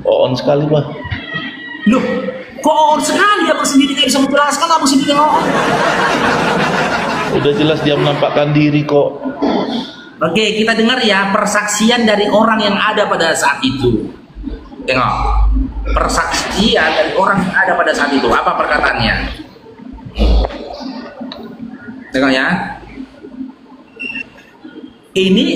On sekali mah. Loh, kok on sekali abang sendiri nggak bisa menjelaskan, abang sendiri ngomong. Udah jelas dia menampakkan diri kok. Oke, kita dengar ya persaksian dari orang yang ada pada saat itu. Tengok, persaksian dari orang yang ada pada saat itu. Apa perkataannya? Tengok ya. Ini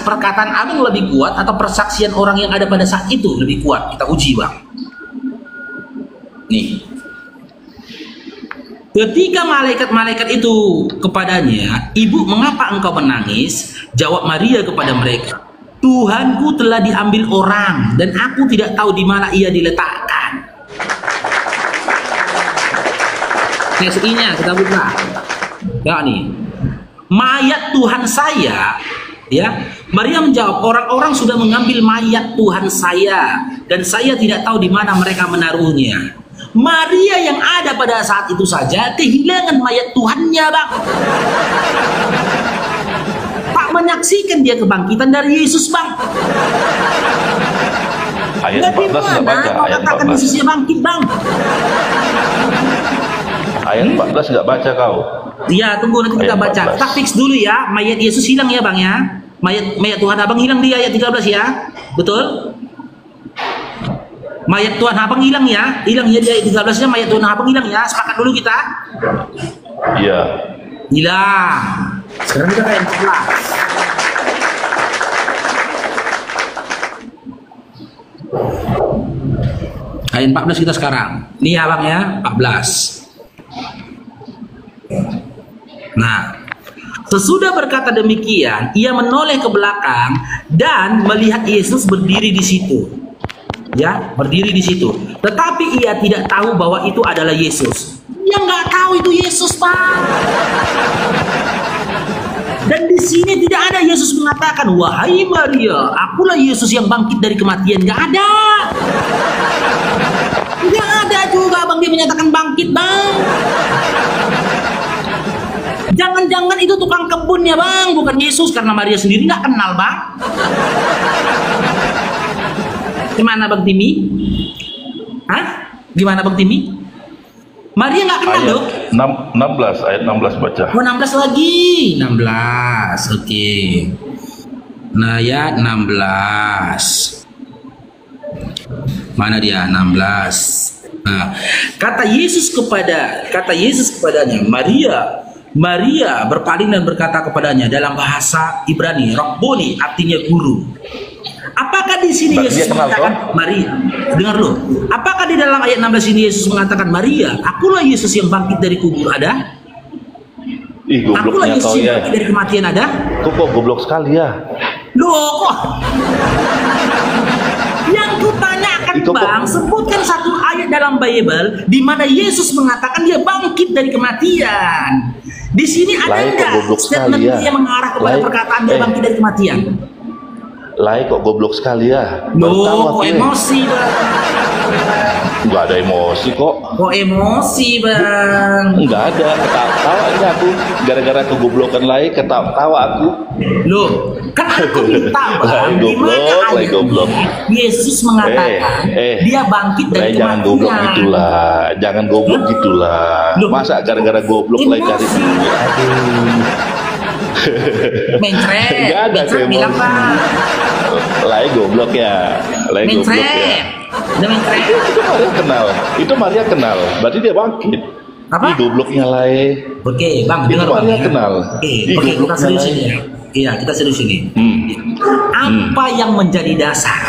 perkataan abang lebih kuat atau persaksian orang yang ada pada saat itu lebih kuat? Kita uji, bang. Nih. Ketika malaikat-malaikat itu kepadanya, "Ibu, mengapa engkau menangis?" Jawab Maria kepada mereka, "Tuhanku telah diambil orang dan aku tidak tahu di mana ia diletakkan." SI-nya kita buka. Ya nih. Mayat Tuhan saya, ya. Maria menjawab, "Orang-orang sudah mengambil mayat Tuhan saya dan saya tidak tahu di mana mereka menaruhnya." Maria yang ada pada saat itu saja kehilangan mayat Tuhannya, bang. Tak menyaksikan dia kebangkitan dari Yesus, bang. Ayat 14 nggak baca, ayat 14. Yesusnya bangkit, bang. Ayat 14 nggak baca kau. Iya, tunggu nanti kita baca. Kita fix dulu ya, mayat Yesus hilang ya, bang ya. Mayat Tuhan abang hilang di ayat 13 ya. Betul? Mayat Tuhan abang hilang ya. Hilang ya di ayat 13 nya, mayat Tuhan abang hilang ya. Sepakat dulu kita. Iya. Hilang. Sekarang kita ayat 14. Ayat 14 kita sekarang. Nih ya bang ya, 14. Nah, sesudah berkata demikian, ia menoleh ke belakang dan melihat Yesus berdiri di situ. Ya, berdiri di situ. Tetapi ia tidak tahu bahwa itu adalah Yesus. Dia nggak tahu itu Yesus, Pak. Dan di sini tidak ada Yesus mengatakan, "Wahai Maria, akulah Yesus yang bangkit dari kematian." Nggak ada. Nggak ada juga bang dia menyatakan bangkit, bang. Jangan-jangan itu tukang kebun ya bang, bukan Yesus, karena Maria sendiri nggak kenal, bang. Gimana bang Timi? Hah? Gimana bang Timi? Maria nggak kenal loh. 16, ayat 16 baca. Oh 16 lagi, 16, oke. Nah ya 16. Mana dia 16? Nah, kata Yesus kepadanya, "Maria." Maria berpaling dan berkata kepadanya dalam bahasa Ibrani, "Rabboni," artinya guru. Apakah di sini Yesus mengatakan Maria? Dengar lo. Apakah di dalam ayat 16 ini Yesus mengatakan, "Maria, akulah Yesus yang bangkit dari kubur"? Ada? Ih, Akulah gobloknya Yesus kau yang ya. bangkit dari kematian, ada? Kok goblok sekali ya? Loh kok? Yang kutanyakan Itu bang, kok- sebutkan satu ayat dalam Bible di mana Yesus mengatakan dia bangkit dari kematian. Di sini ada Lain kok enggak goblok statement sekali ya. dia mengarah kepada Lain- perkataan dia bangkit dari kematian? Lai kok goblok sekali ya. Baru tahu Loh, aku kok ya. emosi bang? Nggak ada emosi kok. Kok emosi bang? Nggak ada, ketawa aja aku. Gara-gara kegoblokan Lai, ketawa aku. Loh, kan aku minta Lai bang, goblok, gimana Lai goblok. Yesus mengatakan dia bangkit Lai dari jangan goblok kematian. gitulah. Jangan goblok gitulah. Loh, Masa gara-gara goblok Lai cari emosi. duit? Aduh. Mencret, Nggak ada mencret emosi. bilang bang. Lai goblok ya. Lai goblok ya. Mencret, udah mencret. Itu Maria kenal. Berarti dia bangkit. Apa? Ih, gobloknya Lai. Oke, bang, Itu dengar bang. Maria kenal. Oke, Ih, kita gobloknya serius Lai. ini ya. Iya, kita serius ini. Apa yang menjadi dasar?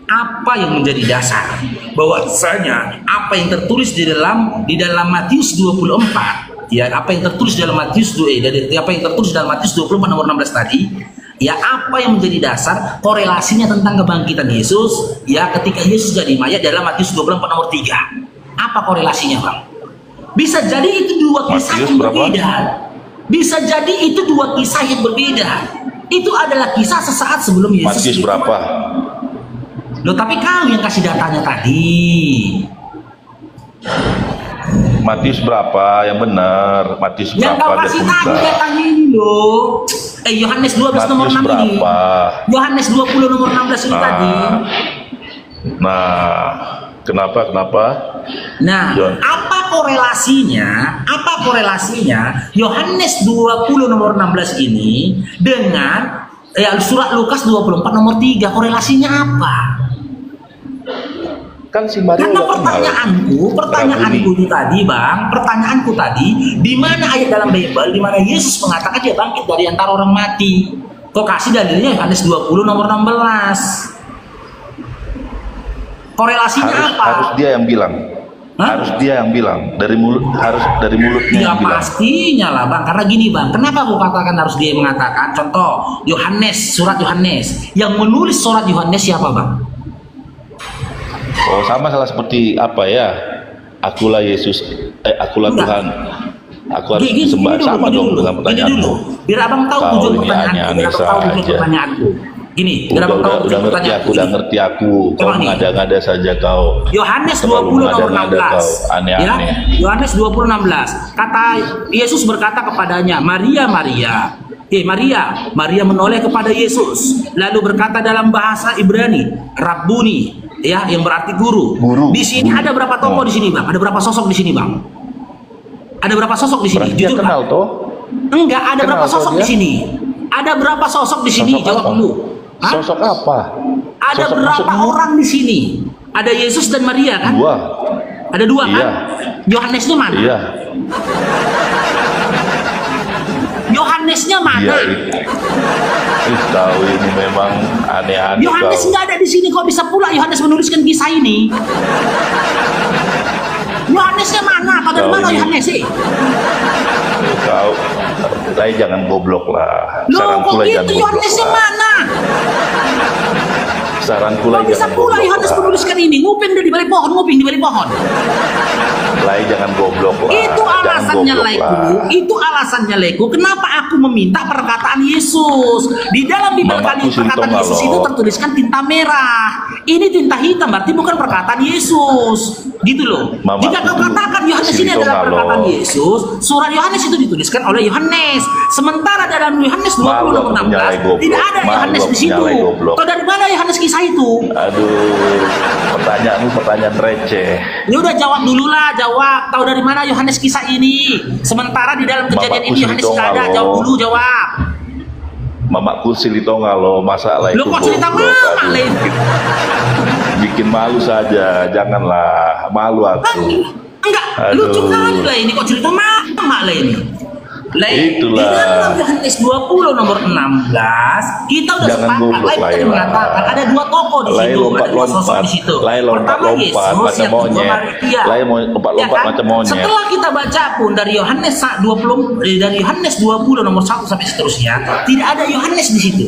Apa yang menjadi dasar bahwasanya apa yang tertulis di dalam Matius 24, ya, apa yang tertulis dalam Matius 2 apa yang tertulis dalam Matius 24 nomor 16 tadi, ya, apa yang menjadi dasar korelasinya tentang kebangkitan Yesus, ya, ketika Yesus jadi mayat dalam Matius 24 nomor 3. Apa korelasinya, Bang? Bisa jadi itu dua kisah Matius yang berapa? berbeda. Bisa jadi itu dua kisah yang berbeda. Itu adalah kisah sesaat sebelum Yesus. Matius berapa? Loh, tapi kau yang kasih datanya tadi. Matius berapa? Yang benar. Matius Yang kau berapa? kasih tadi datanya ini loh. Yohanes 12 nomor Matius 6 ini. berapa? Yohanes 20 nomor 16 ini tadi. Nah, kenapa? Nah, John. apa korelasinya Yohanes 20 nomor 16 ini dengan surat Lukas 24 nomor 3? Korelasinya apa? Kan si Maria Karena udah kenal. pertanyaanku itu tadi, Bang, pertanyaanku tadi, di mana ayat dalam Bible di mana Yesus mengatakan dia bangkit dari antara orang mati? Kok kasih dalilnya Yohanes 20 nomor 16? Korelasinya apa? Harus dia yang bilang. Hah? Harus dia yang bilang. Dari mulutnya Ya yang bilang. pastinya lah, Bang. Karena gini, Bang, kenapa aku katakan harus dia yang mengatakan? Contoh, surat Yohanes. Yang menulis surat Yohanes siapa, Bang? Oh, sama salah seperti apa ya? Akulah Yesus, akulah Enggak. Tuhan. Aku harus disembah. Sama dong dengan pertanyaanmu. Biar Abang tahu Kau tujuan ini pertanyaanku. aneh-aneh Biar Abang tahu tujuan saja. pertanyaanku. Gini, biar Abang tahu tujuan pertanyaanku. udah ngerti aku. Kau Coba nih. mengada-ngada saja kau. Yohanes Terlalu 20 nomor mengada-ngada 16. kau. Aneh-aneh. Ya, Yohanes 20 16. Kata Yesus berkata kepadanya, Maria, Maria. Maria menoleh kepada Yesus, lalu berkata dalam bahasa Ibrani, Rabbuni, ya, yang berarti guru. Guru. Di sini ada berapa tokoh di sini, Bang? Ada berapa sosok di sini, Bang? Ada berapa sosok di sini? Berarti dia Jujur, kenal Bang. toh? Enggak, ada Kenal berapa toh sosok dia? di sini? Ada berapa sosok di sini? Sosok Jawab apa? dulu. Hah? Sosok apa? Ada Sosok berapa maksudmu? orang di sini? Ada Yesus dan Maria kan? Dua. Ada dua kan? Iya. Yohanesnya mana? Iya. Yohanesnya mana? Iya. Kau ini memang aneh-aneh Yohanes kau. nggak ada di sini, kok bisa pula Yohanes menuliskan kisah ini? Yohanesnya mana? Kau Bagaimana ini- Yohanes sih? Kau, jangan goblok lah. Loh, Saranku kok lah gitu? jangan goblok Yohanesnya lah. mana? Saranku lah Kok bisa jangan pula goblok Yohanes lah. menuliskan ini? Nguping di balik pohon, nguping di balik pohon. Lai jangan goblok lah. Itu Jangan alasannya goblok Leku. lah. Itu alasannya Leku. Kenapa aku meminta perkataan Yesus? Di dalam Bible Mamaku perkataan Sintonga Yesus loh. itu tertuliskan tinta merah. Ini tinta hitam, berarti bukan perkataan Yesus. Gitu loh. Mamaku Jika kau katakan Yohanes ini adalah Sintonga perkataan loh. Yesus, surat Yohanes itu dituliskan oleh Yohanes. Sementara dalam Yohanes 20 Malu nomor aku menyalai 16 goblok. tidak ada Malu Yohanes aku di situ. menyalai goblok. Tahu dari mana Yohanes kisah itu? Aduh, pertanyaanmu pertanyaan receh. Ya udah jawab dulu lah, jawab. Tahu dari mana Yohanes kisah ini? Sementara di dalam kejadian Mamaku ini Yohanes Sintonga tidak ada. loh. Jawab dulu, jawab. Mamaku Silitonga loh, masa lah Lu itu kok cerita goblok. mama, Aduh, Len? bikin malu saja, janganlah. Malu aku. Enggak, Aduh. lucu kali lah ini. Kok cerita mama lah ini? Lah, Itulah. di dalam Yohanes 20 nomor 16 kita udah Jangan sepakat. goblok, Lai tadi Lai. mengatakan ada dua tokoh di Lai situ, ada dua sosok lompat-lompat. di situ. Lai Pertama lompat-lompat Yesus, macam yang kedua monyet. Maria. Lai mau lompat-lompat macam monyet. Setelah kita baca pun dari Yohanes 20 nomor 1 sampai seterusnya, tidak ada Yohanes di situ.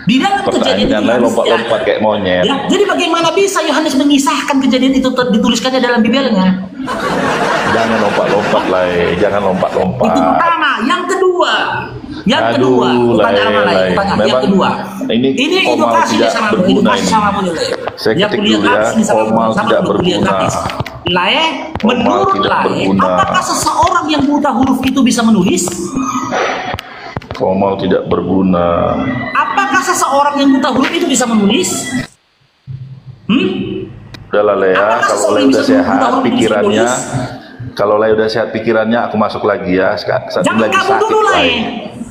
Di dalam kejadian itu Pertanyaan Lai Yohanes lompat-lompat tidak kayak monyet. ada. Ya, jadi bagaimana bisa Yohanes mengisahkan kejadian itu dituliskannya dalam Bibelnya? Jangan lompat-lompat lah, jangan lompat-lompat. Itu pertama. Yang kedua, Aduh, pertanyaan apa lagi? Lai. Pertanyaan yang Memang kedua. ini Komal edukasi tidak sama berguna edukasi ini. sama Lai. Saya Yang ketik kuliah dulu ya, gratis ini sama Komal sama tidak kuliah berguna. gratis. Lai, Komal menurut tidak Lai, berguna. apakah seseorang yang buta huruf itu bisa menulis? Komal tidak berguna. Apakah seseorang yang buta huruf itu bisa menulis? Udahlah Lea, Apakah kalau seseorang Lea bisa udah sehat mengetahui pikirannya, tulis? kalau Lea udah sehat pikirannya, aku masuk lagi ya. Saat ini Jangan lagi kamu sakit dulu Lai. Lai.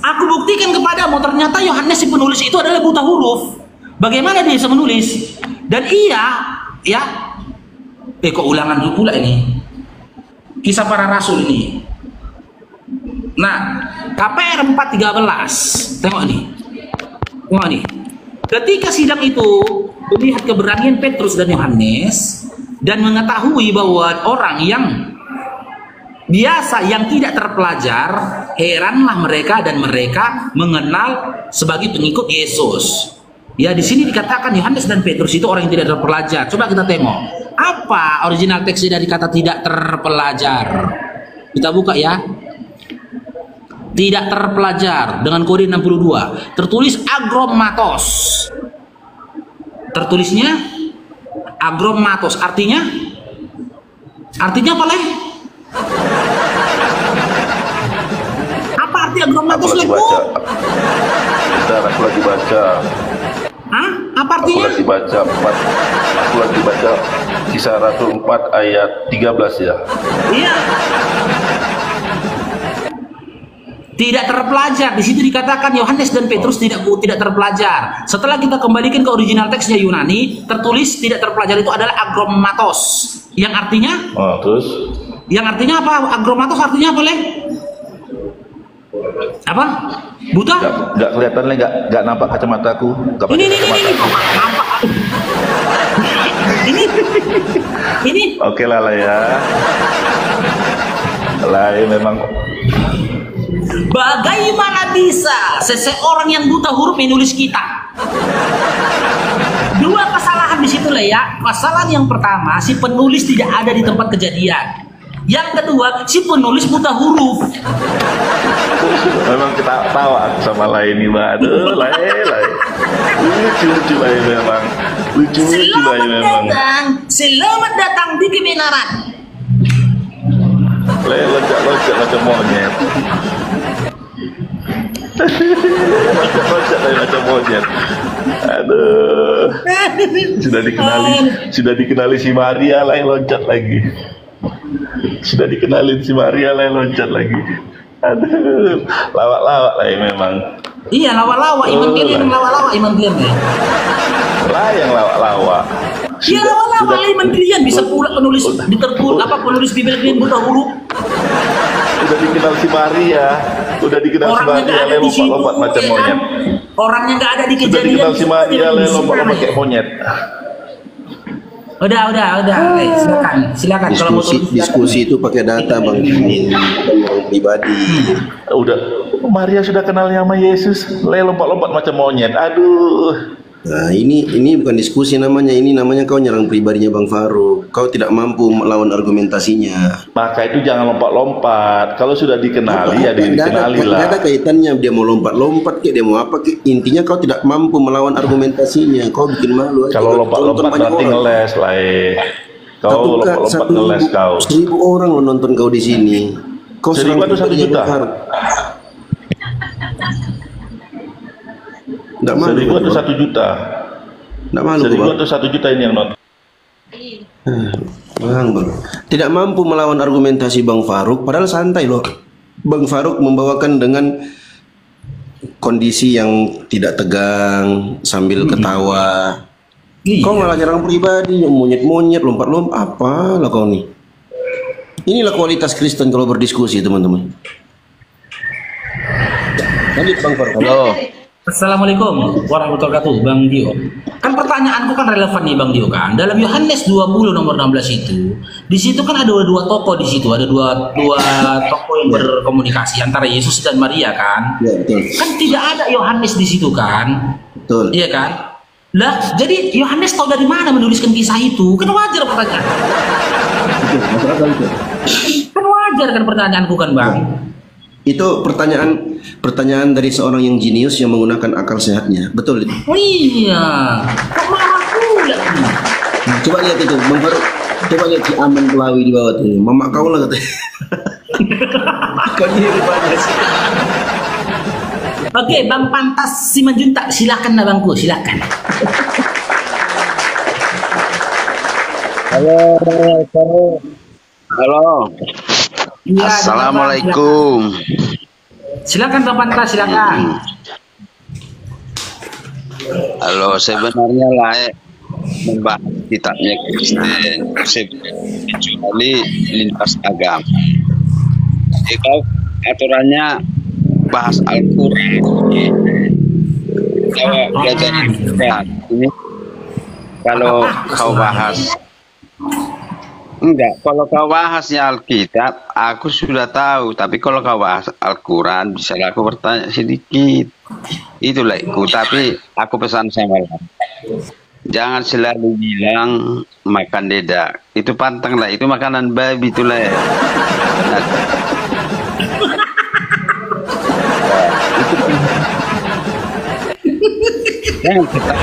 Aku buktikan kepadamu ternyata Yohanes si penulis itu adalah buta huruf. Bagaimana dia bisa menulis? Dan ia, ya, kok ulangan dulu pula ini. Kisah para Rasul ini. Nah, KPR 413. Tengok nih. Tengok nih. Ketika sidang itu melihat keberanian Petrus dan Yohanes dan mengetahui bahwa orang yang biasa yang tidak terpelajar, heranlah mereka dan mereka mengenal sebagai pengikut Yesus. Ya, di sini dikatakan Yohanes dan Petrus itu orang yang tidak terpelajar. Coba kita tengok. Apa original teksnya dari kata tidak terpelajar? Kita buka ya. Tidak terpelajar dengan kode 62. Tertulis agromatos. Tertulisnya agromatos. Artinya apa, Leh? Apa arti agromatos, Aku lagi Leh? baca. Bentar, aku lagi baca. Hah? Apa Aku artinya? lagi baca Kisah Rasul 4 ayat 13 ya. Iya. Tidak terpelajar. Di situ dikatakan Yohanes dan Petrus tidak terpelajar. Setelah kita kembalikan ke original teksnya Yunani, tertulis tidak terpelajar itu adalah agromatos. Yang artinya? Oh, terus? Yang artinya apa? Agromatos artinya apa, Le? Apa? Buta? Nggak kelihatan, Le, nggak nampak kacamataku. Nggak pakai Ini. kacamata. Nampak. Ini. Oke lah ya. Lah ya memang. Bagaimana bisa seseorang yang buta huruf menulis kita? Dua kesalahan di situ, Le, ya. Kesalahan yang pertama, si penulis tidak ada di tempat kejadian. Yang kedua, si penulis buta huruf. Memang kita tawa sama lain ini, aduh, lain. Lucu lain memang. Lucu lain memang. Selamat datang di kebenaran. Lain loncat macam monyet. Loncat macam monyet. Aduh. Sudah dikenali si Maria, lain loncat lagi. Sudah dikenalin si Maria, lain loncat lagi. Aduh, lawak-lawak lah memang. Iya, lawak-lawak. Iman kalian lawak-lawak, iman kalian. Lah yang lawak-lawak. Iya, lawak-lawak iman kalian bisa pula penulis penulis Bibel kalian buta huruf. Udah dikenal si Maria, lain lompat-lompat macam monyet. Orangnya nggak ada di Sudah kejadian. dikenal si Maria, lain lompat-lompat kayak monyet. Udah. Silakan. Diskusi itu pakai data, Bang. Pribadi. Udah, Maria sudah kenal sama Yesus, lain lompat-lompat macam monyet. Aduh. Nah, ini bukan diskusi namanya, ini namanya kau nyerang pribadinya Bang Faruk. Kau tidak mampu melawan argumentasinya. Maka itu jangan lompat-lompat. Kalau sudah dikenali ya dikenali lah. Tidak ada kaitannya dia mau lompat-lompat kayak dia mau apa kayak. Intinya kau tidak mampu melawan argumentasinya. Kau bikin malu aja. Kalau lompat-lompat berarti ngeles lah. Kau lompat-lompat ngeles kau. 1.000 orang lo nonton kau di sini. Kau 1.000 itu 1 juta. Nggak malu. 1.000 atau 1 juta? Nggak malu. 1.000 atau 1 juta ini yang nonton? Bang. Tidak mampu melawan argumentasi Bang Faruk. Padahal santai loh. Bang Faruk membawakan dengan kondisi yang tidak tegang sambil ketawa. Iya. Kau malah nyerang pribadi, monyet-monyet, lompat-lompat. Apalah kau nih? Inilah kualitas Kristen kalau berdiskusi, teman-teman. Lanjut Bang Faruk. Halo. Assalamualaikum warahmatullahi wabarakatuh, Bang Dio. Kan pertanyaanku kan relevan nih, Bang Dio, kan. Dalam Yohanes 20 nomor 16 itu, di situ kan ada dua tokoh di situ, ada dua tokoh yang berkomunikasi antara Yesus dan Maria, kan? Ya, betul. Kan tidak ada Yohanes di situ, kan? Betul. Iya kan? Lah, jadi Yohanes tahu dari mana menuliskan kisah itu? Kan wajar pertanyaan. Kan wajar kan pertanyaanku kan, Bang? Itu pertanyaan dari seorang yang jenius yang menggunakan akal sehatnya. Betul itu. Oh iya. Kok marah pula? Coba lihat itu, Bang Faruk. Coba lihat si Aman Pelawi di bawah tuh. Mama kau lah katanya. Kau ini rupanya sih. Oke, Bang Pantas Simanjuntak, silakan lah Bangku, silakan. Halo. Ya, Assalamualaikum. Silakan Bang Pantas, silakan. Halo, sebenarnya membahas kitabnya Kristen, kecuali lintas agama. Jadi kalau aturannya bahas Al-Quran, kalau belajar ini, kalau kau bahas enggak, kalau kau bahasnya Alkitab, aku sudah tahu. Tapi kalau kau bahas Al-Quran, bisa aku bertanya sedikit. Itulah aku. Tapi aku pesan sama lo, jangan selalu bilang makan dedak. Itu pantang lah. Itu makanan babi itulah. Nah, jangan kita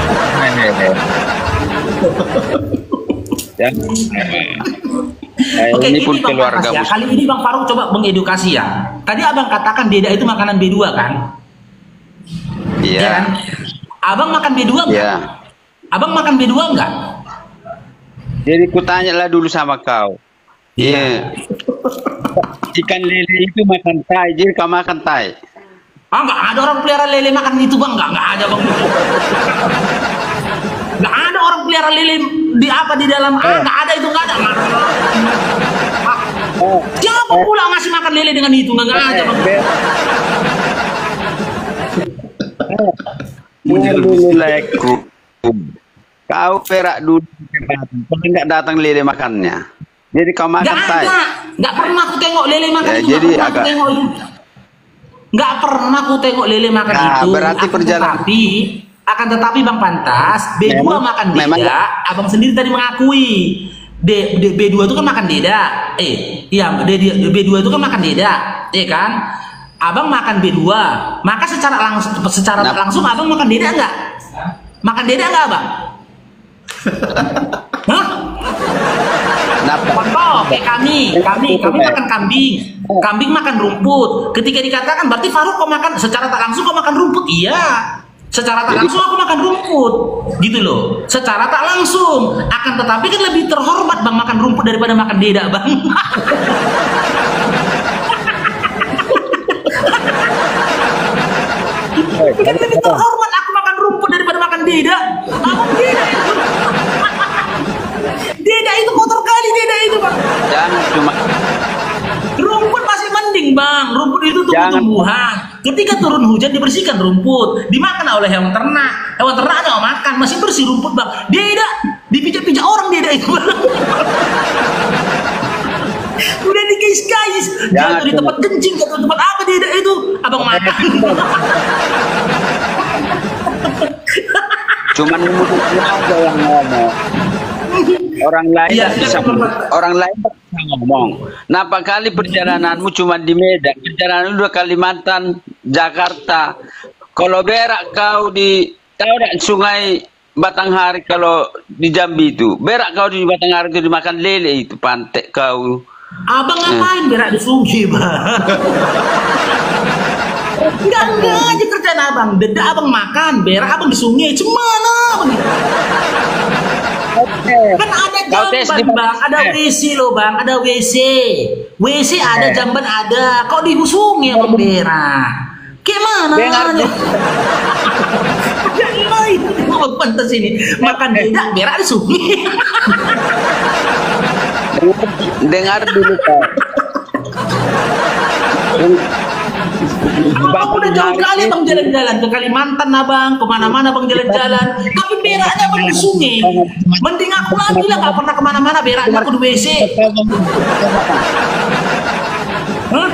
Oke, ini pun Bang keluarga Pantas, ya. Kali ini Bang Faruk coba mengedukasi ya. Tadi Abang katakan beda itu makanan B2 kan? Iya. Ya kan? Abang makan B2 enggak? Ya. Abang makan B2 enggak? Jadi kutanyalah dulu sama kau. Iya. Ikan lele itu makan tai, jadi kau makan tai. Ah, enggak ada orang pelihara lele makan itu bang, enggak ada bang. Enggak ada orang pelihara lele di apa di dalam, enggak ada itu, enggak ada. Siapa pula ngasih makan lele dengan itu, enggak ada bang. Leku. Kau perak dulu, kau enggak datang lele makannya. Jadi kau makan tai. Enggak pernah aku tengok lele makan Ya, itu, jadi enggak pernah aku tengok itu. Nggak pernah aku tengok lele makan Nah, itu. berarti perjalanan. Akan tetapi Bang Pantas, B2 makan deda. Abang sendiri tadi mengakui B2 itu kan makan deda. Iya, B2 itu kan makan deda, kan? Abang makan B2, maka secara tak langsung abang makan deda enggak? Makan deda enggak, Abang? Hah? Contoh, kayak kami makan kambing. Kambing makan rumput. Ketika dikatakan berarti Faruk kau makan secara tak langsung kau makan rumput. Iya. Secara tak langsung aku makan rumput. Gitu loh. Secara tak langsung. Akan tetapi kan lebih terhormat Bang makan rumput daripada makan deda, Bang. Kan lebih terhormat aku makan rumput daripada makan deda. Abang deda itu. Deda itu kotor kali deda itu, Bang. Jangan cuma Rumput masih mending bang, rumput itu tumbuh-tumbuhan. Ketika turun hujan dibersihkan rumput, dimakan oleh hewan ternak. Hewan ternak ada makan, masih bersih rumput bang. Deda, dipijak-pijak orang deda itu bang. Udah dikais-kais, jatuh di tempat kencing, jatuh di tempat apa deda itu, abang makan. cuman mulutnya aja yang ngomong. Orang lain orang lain bisa ngomong. Napa kali perjalananmu cuma di Medan, perjalanan udah Kalimantan, Jakarta. Kalau berak kau di tahu tak Sungai Batanghari kalau di Jambi itu, berak kau di Batanghari itu dimakan lele itu pantek kau. Abang ngapain berak di sungai bang? Enggak aja kerjaan abang. Deda abang makan, berak abang di sungai. Cemana abang? Kan ada jamban bang, ada WC loh bang, ada WC. WC ada, jamban ada. Kok di sungai abang berak? Gimana? Yang lain, abang pantas ini makan deda, berak di sungai. Dengar dulu kau. Abang udah jauh kali bang jalan-jalan ke Kalimantan abang, kemana-mana bang jalan-jalan. Tapi beraknya abang di sungai. Mending aku lagi lah gak pernah kemana-mana, beraknya aku di WC. Hah?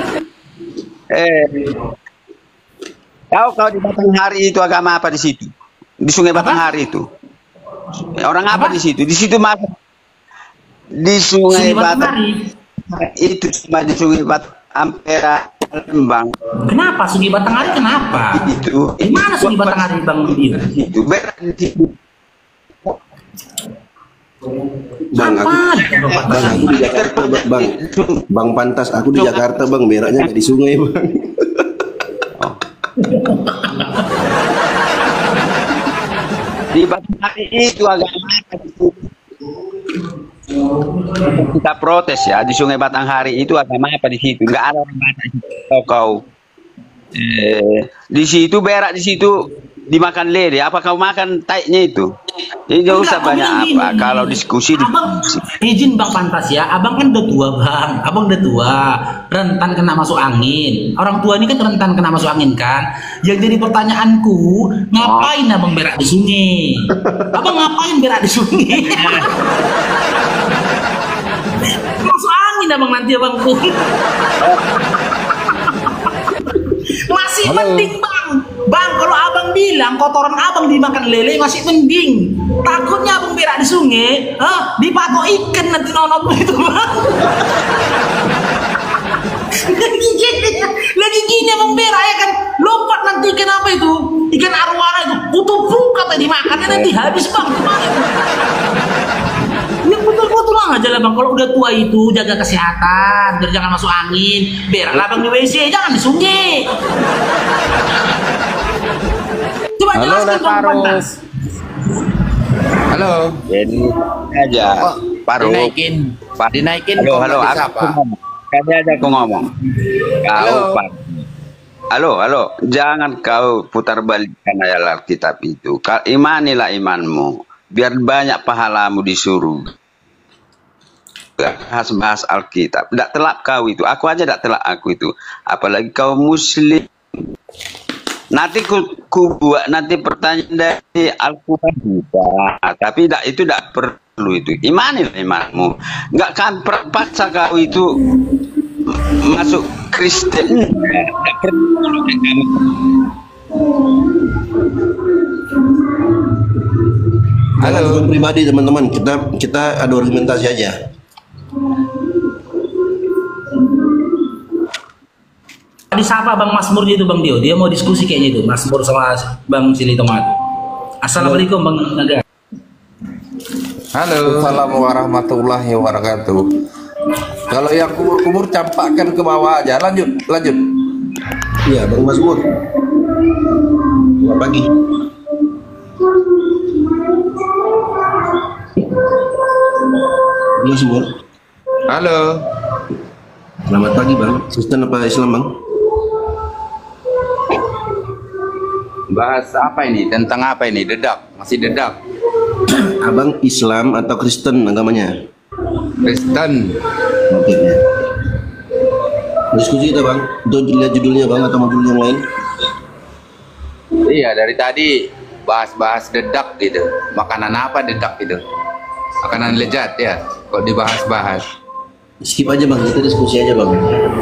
Kau di Batanghari itu agama apa di situ? Di Sungai Batanghari itu. Orang apa di situ? Di situ masuk. Di Sungai Batanghari. Itu cuma di Sungai Ampera Lembang. Kenapa Sungai Batanghari kenapa? Itu. Di mana Sungai Batanghari bang? Itu berak di situ. Bang, aku di Jakarta bang pantas aku di Jakarta bang, beraknya nggak di sungai bang. Di Batanghari itu agama kita protes ya, di Sungai Batanghari itu agama apa di situ? Nggak ada orang Batak di situ. Kau di situ berak di situ dimakan lele. Apa kau makan taiknya itu? Jadi nggak usah banyak apa. Kalau diskusi abang izin bang pantas ya, abang kan udah tua bang, abang udah tua, rentan kena masuk angin. Orang tua ini kan rentan kena masuk angin kan. Yang jadi pertanyaanku, ngapain abang berak di sungai? Abang ngapain berak di sungai? Masuk angin abang nanti abang pun. Masih mending bang. Bang, kalau abang bilang kotoran abang dimakan lele masih mending. Takutnya abang berak di sungai, dipatok ikan nanti nonton itu bang. Lagi gini abang berak ya kan, lompat nanti ikan apa itu? Ikan arwana itu, kutu kata dimakannya nanti habis bang. Yang betul-betul aja lah bang, kalau udah tua itu jaga kesehatan, biar jangan masuk angin. Beraklah bang di WC, jangan di sungai. Coba Halo, jelaskan Lek kamu Faruk. pantas. Halo. Jadi aja Faruk. Dinaikin Halo, kok halo, nggak aku disapa. ngomong. Tadi aja aku ngomong. Halo. Halo, jangan kau putar balikkan ayat Alkitab itu. Imanilah imanmu, biar banyak pahalamu di surga. Bahas Alkitab. Tidak telak kau itu. Aku aja tidak telak aku itu. Apalagi kau Muslim. Nanti ku buat nanti pertanyaan dari Al-Quran juga. Tapi itu tidak perlu itu. Imanilah imanmu. Nggak kan paksa kau itu masuk Kristen. Nggak perlu. Halo. Pribadi teman-teman, kita ada argumentasi aja. Disapa Bang Masmur itu Bang Dio. Dia mau diskusi kayaknya itu Masmur sama Bang Cili Tomat. Assalamualaikum Bang Naga. Halo. Assalamualaikum warahmatullahi wabarakatuh. Kalau yang kubur-kubur campakkan ke bawah aja. Lanjut. Iya, Bang Masmur. Selamat pagi. Bang Masmur. Halo. Selamat pagi Bang. Kristen apa Islam Bang? Bahas apa ini? Tentang apa ini? Dedak. Masih dedak. Abang Islam atau Kristen agamanya? Kristen. Oke. Ya. Diskusi kita Bang. Untuk lihat judulnya Bang atau mau judul yang lain? Iya, dari tadi bahas-bahas dedak gitu. Makanan apa dedak itu? Makanan lezat ya. Kok dibahas-bahas? Skip aja Bang, kita diskusi aja Bang.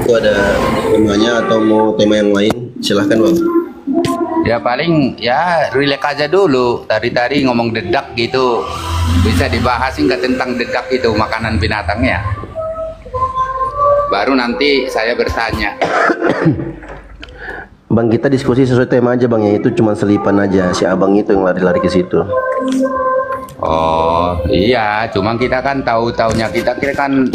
Itu ada temanya atau mau tema yang lain? Silahkan Bang. Ya paling ya relax aja dulu. Tadi ngomong dedak gitu. Bisa dibahas nggak tentang dedak itu makanan binatangnya? Baru nanti saya bertanya. Bang, kita diskusi sesuai tema aja Bang, ya itu cuma selipan aja. Si abang itu yang lari-lari ke situ. Oh iya, cuma kita kan tahu-taunya kita kan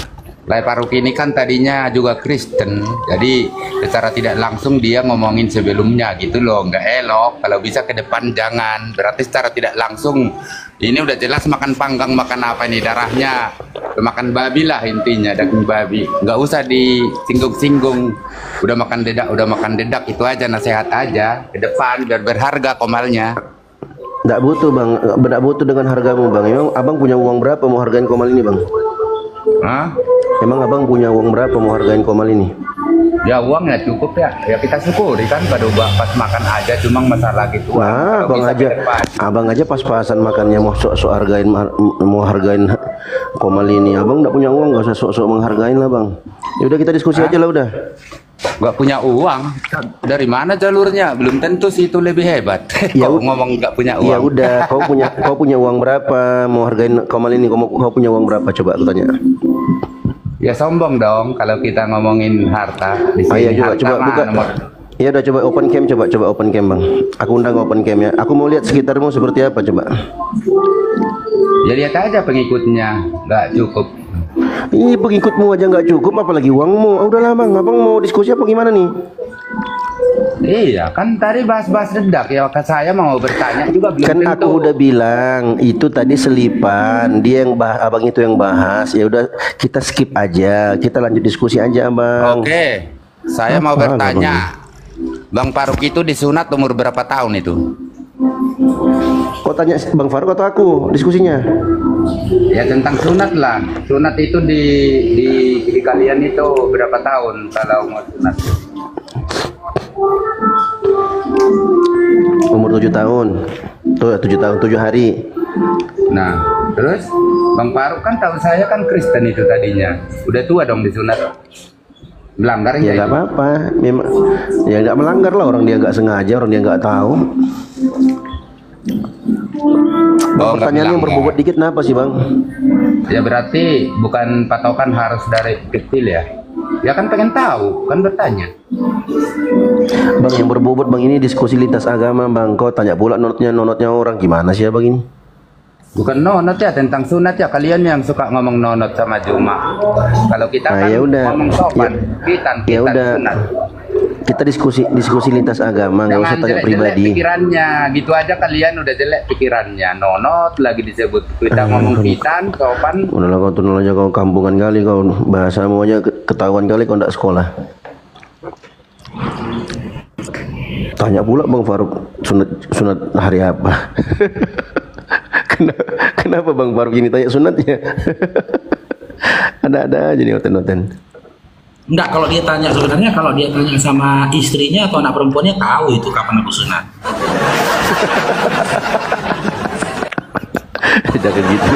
Lai Faruk ini kan tadinya juga Kristen, jadi secara tidak langsung dia ngomongin sebelumnya gitu loh, nggak elok. Kalau bisa ke depan jangan, berarti secara tidak langsung ini udah jelas makan panggang, makan apa ini darahnya, makan babi lah intinya, daging babi. Nggak usah disinggung-singgung, udah makan dedak itu aja, nasihat aja ke depan biar berharga komalnya. Nggak butuh Bang, nggak butuh dengan hargamu Bang. Emang abang punya uang berapa mau hargain komal ini Bang? Hah? Emang abang punya uang berapa mau hargain komal ini? Ya uangnya cukup ya kita syukuri kan pada pas makan aja, cuma masalah gitu. Wah, abang aja pas-pasan makannya mau sok-sok hargain komal ini. Abang nggak punya uang, nggak usah sok-sok menghargain lah Bang. Ya udah kita diskusi aja lah udah. Nggak punya uang, dari mana jalurnya? Belum tentu sih itu lebih hebat. Ya Kau ngomong nggak punya uang. Ya udah, kau punya uang berapa mau hargain komal ini? Kau punya uang berapa? Coba aku tanya. Ya sombong dong kalau kita ngomongin harta di sini. Iya juga, coba buka. Ya udah, coba open cam, coba open cam Bang. Aku undang open cam ya. Aku mau lihat sekitarmu seperti apa coba. Ya lihat aja pengikutnya, nggak cukup. Ih, pengikutmu aja nggak cukup, apalagi uangmu. Udahlah Bang, abang mau diskusi apa gimana nih? Iya, kan tadi bahas-bahas dedak ya. Saya mau bertanya juga belum Kan tentu. aku udah bilang itu tadi selipan, dia yang abang itu yang bahas. Ya udah, kita skip aja, kita lanjut diskusi aja Bang. Oke, saya mau bertanya, Bang Faruk itu disunat umur berapa tahun itu? Kau tanya Bang Faruk atau aku diskusinya? Ya tentang sunat lah. Sunat itu di kalian itu berapa tahun kalau mau sunat? Umur 7 tahun. Tuh 7 tahun 7 hari. Nah, terus Bang Faruk kan tahu saya kan Kristen itu tadinya. Udah tua dong disunat. Melanggar Ya nggak apa-apa. Memang ya nggak melanggar lah, orang dia nggak sengaja, orang dia nggak tahu. Bang, pertanyaan yang berbobot dikit kenapa sih Bang? Ya berarti bukan patokan harus dari kecil ya. Ya kan pengen tahu, kan bertanya. Bang, yang berbobot Bang ini diskusi lintas agama Bang. Kau tanya pula nonotnya orang, gimana sih ya Bang ini? Bukan nonot ya, tentang sunat ya. Kalian yang suka ngomong nonot sama Juma. Kalau kita kan ya udah. ngomong sopan, Ya udah. sunat. kita diskusi lintas agama, nggak usah Jangan tanya jelek-jelek pribadi. pikirannya, gitu aja kalian udah jelek pikirannya. Nonot lagi disebut kita ngomong kitan, sopan. Udahlah kau tunul aja, kau kampungan kali, kau bahasamu aja ketahuan kali kau ndak sekolah. Tanya pula Bang Faruk, sunat hari apa? Kenapa Bang Faruk ini tanya sunatnya? Ada aja nih noten-noten. Enggak, kalau dia tanya sebenarnya, kalau dia tanya sama istrinya atau anak perempuannya, tahu itu kapan aku sunat. Jangan gitu.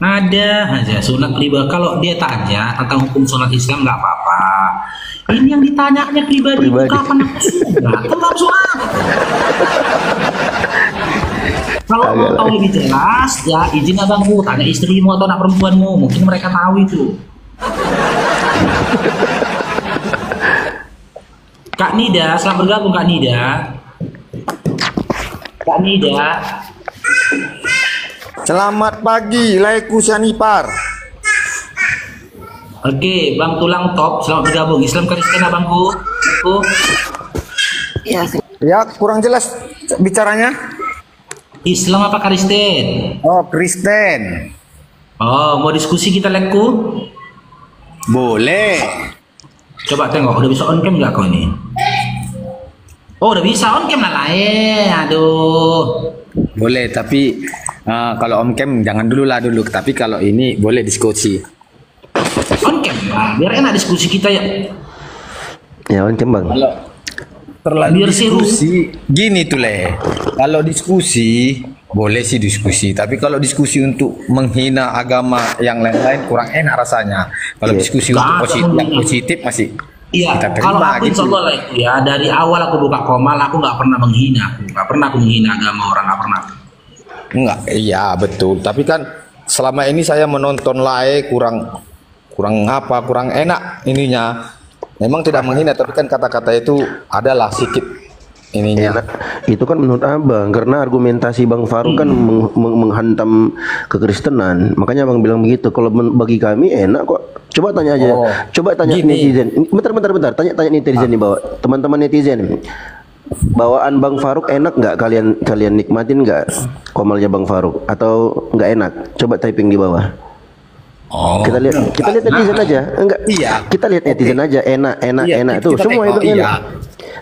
Ada aja sunat pribadi. Kalau dia tanya tentang hukum sunat Islam nggak apa-apa. Ini yang ditanyanya pribadi. Kapan aku sunat? Tetap sunat. Kalau mau tahu lebih jelas, ya izin abangku, tanya istrimu atau anak perempuanmu, mungkin mereka tahu itu. Kak Nida, selamat bergabung Kak Nida. Kak Nida. Selamat pagi, Laiku Sanipar. Oke, Bang Tulang Top, selamat bergabung. Islam Kristen abangku. Aku. Ya, kurang jelas bicaranya. Islam apa Kristen? Oh, Kristen. Oh, mau diskusi kita lekku? Boleh. Coba tengok, udah bisa on cam nggak kau ini? Oh, udah bisa on cam lah aduh. Boleh, tapi kalau om cam jangan dulu. Tapi kalau ini boleh diskusi. On cam lah, biar enak diskusi kita ya. Ya on cam Bang. Kalau terlalu Biar seru. diskusi, gini tuh kalau diskusi boleh sih diskusi, tapi kalau diskusi untuk menghina agama yang lain-lain kurang enak rasanya. Kalau diskusi untuk yang positif masih Iya, kita kalau terima aku gitu. insya Allah lah itu ya, dari awal aku buka komal, aku nggak pernah menghina, aku menghina agama orang, nggak pernah. Enggak, iya betul. Tapi kan selama ini saya menonton kurang enak ininya. Memang tidak menghina, tapi kan kata-kata itu adalah sedikit ininya. Itu kan menurut abang, karena argumentasi Bang Faruk kan menghantam kekristenan. Makanya abang bilang begitu. Kalau bagi kami enak kok. Coba tanya aja. Coba tanya gini. netizen. Bentar. Tanya netizen nih, bawa teman-teman netizen. Bawaan Bang Faruk enak nggak, kalian nikmatin nggak komalnya Bang Faruk atau nggak enak? Coba typing di bawah. Kita lihat netizen aja. Enggak. Iya. Kita lihat netizen aja, enak tuh. Semua bilang enak.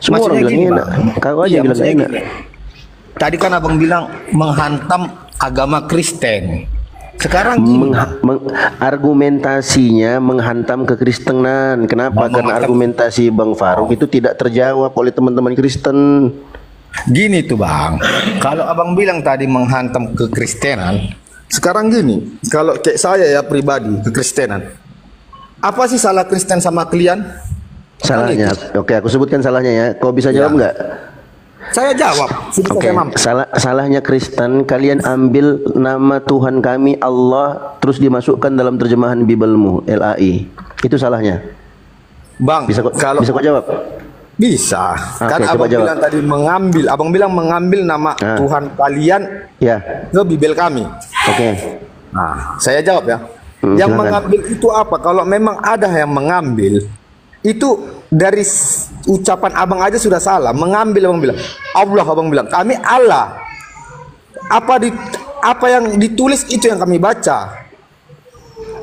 Semua orang bilang enak. Kau aja bilang enak. Tadi kan abang bilang menghantam agama Kristen. Sekarang gini, Argumentasinya menghantam kekristenan. Kenapa? Karena argumentasi Bang Faruk itu tidak terjawab oleh teman-teman Kristen. gini tuh bang. Kalau abang bilang tadi menghantam kekristenan, sekarang gini. Kalau kayak saya ya pribadi kekristenan, apa sih salah Kristen sama kalian? Salahnya, oke aku sebutkan salahnya ya. Kau bisa jawab nggak? Saya jawab. Oke. Salahnya Kristen, kalian ambil nama Tuhan kami Allah terus dimasukkan dalam terjemahan Biblemu LAI. Itu salahnya. Bang, Bisa kok jawab? bisa. Kan Oke, abang coba jawab. bilang tadi abang bilang mengambil nama Tuhan kalian Ya. ke Bible kami. Oke. Nah, saya jawab ya. Yang Silakan. mengambil itu apa? Kalau memang ada yang mengambil, itu dari ucapan abang aja sudah salah. Mengambil abang bilang Allah, abang bilang kami Allah. Apa yang ditulis itu yang kami baca.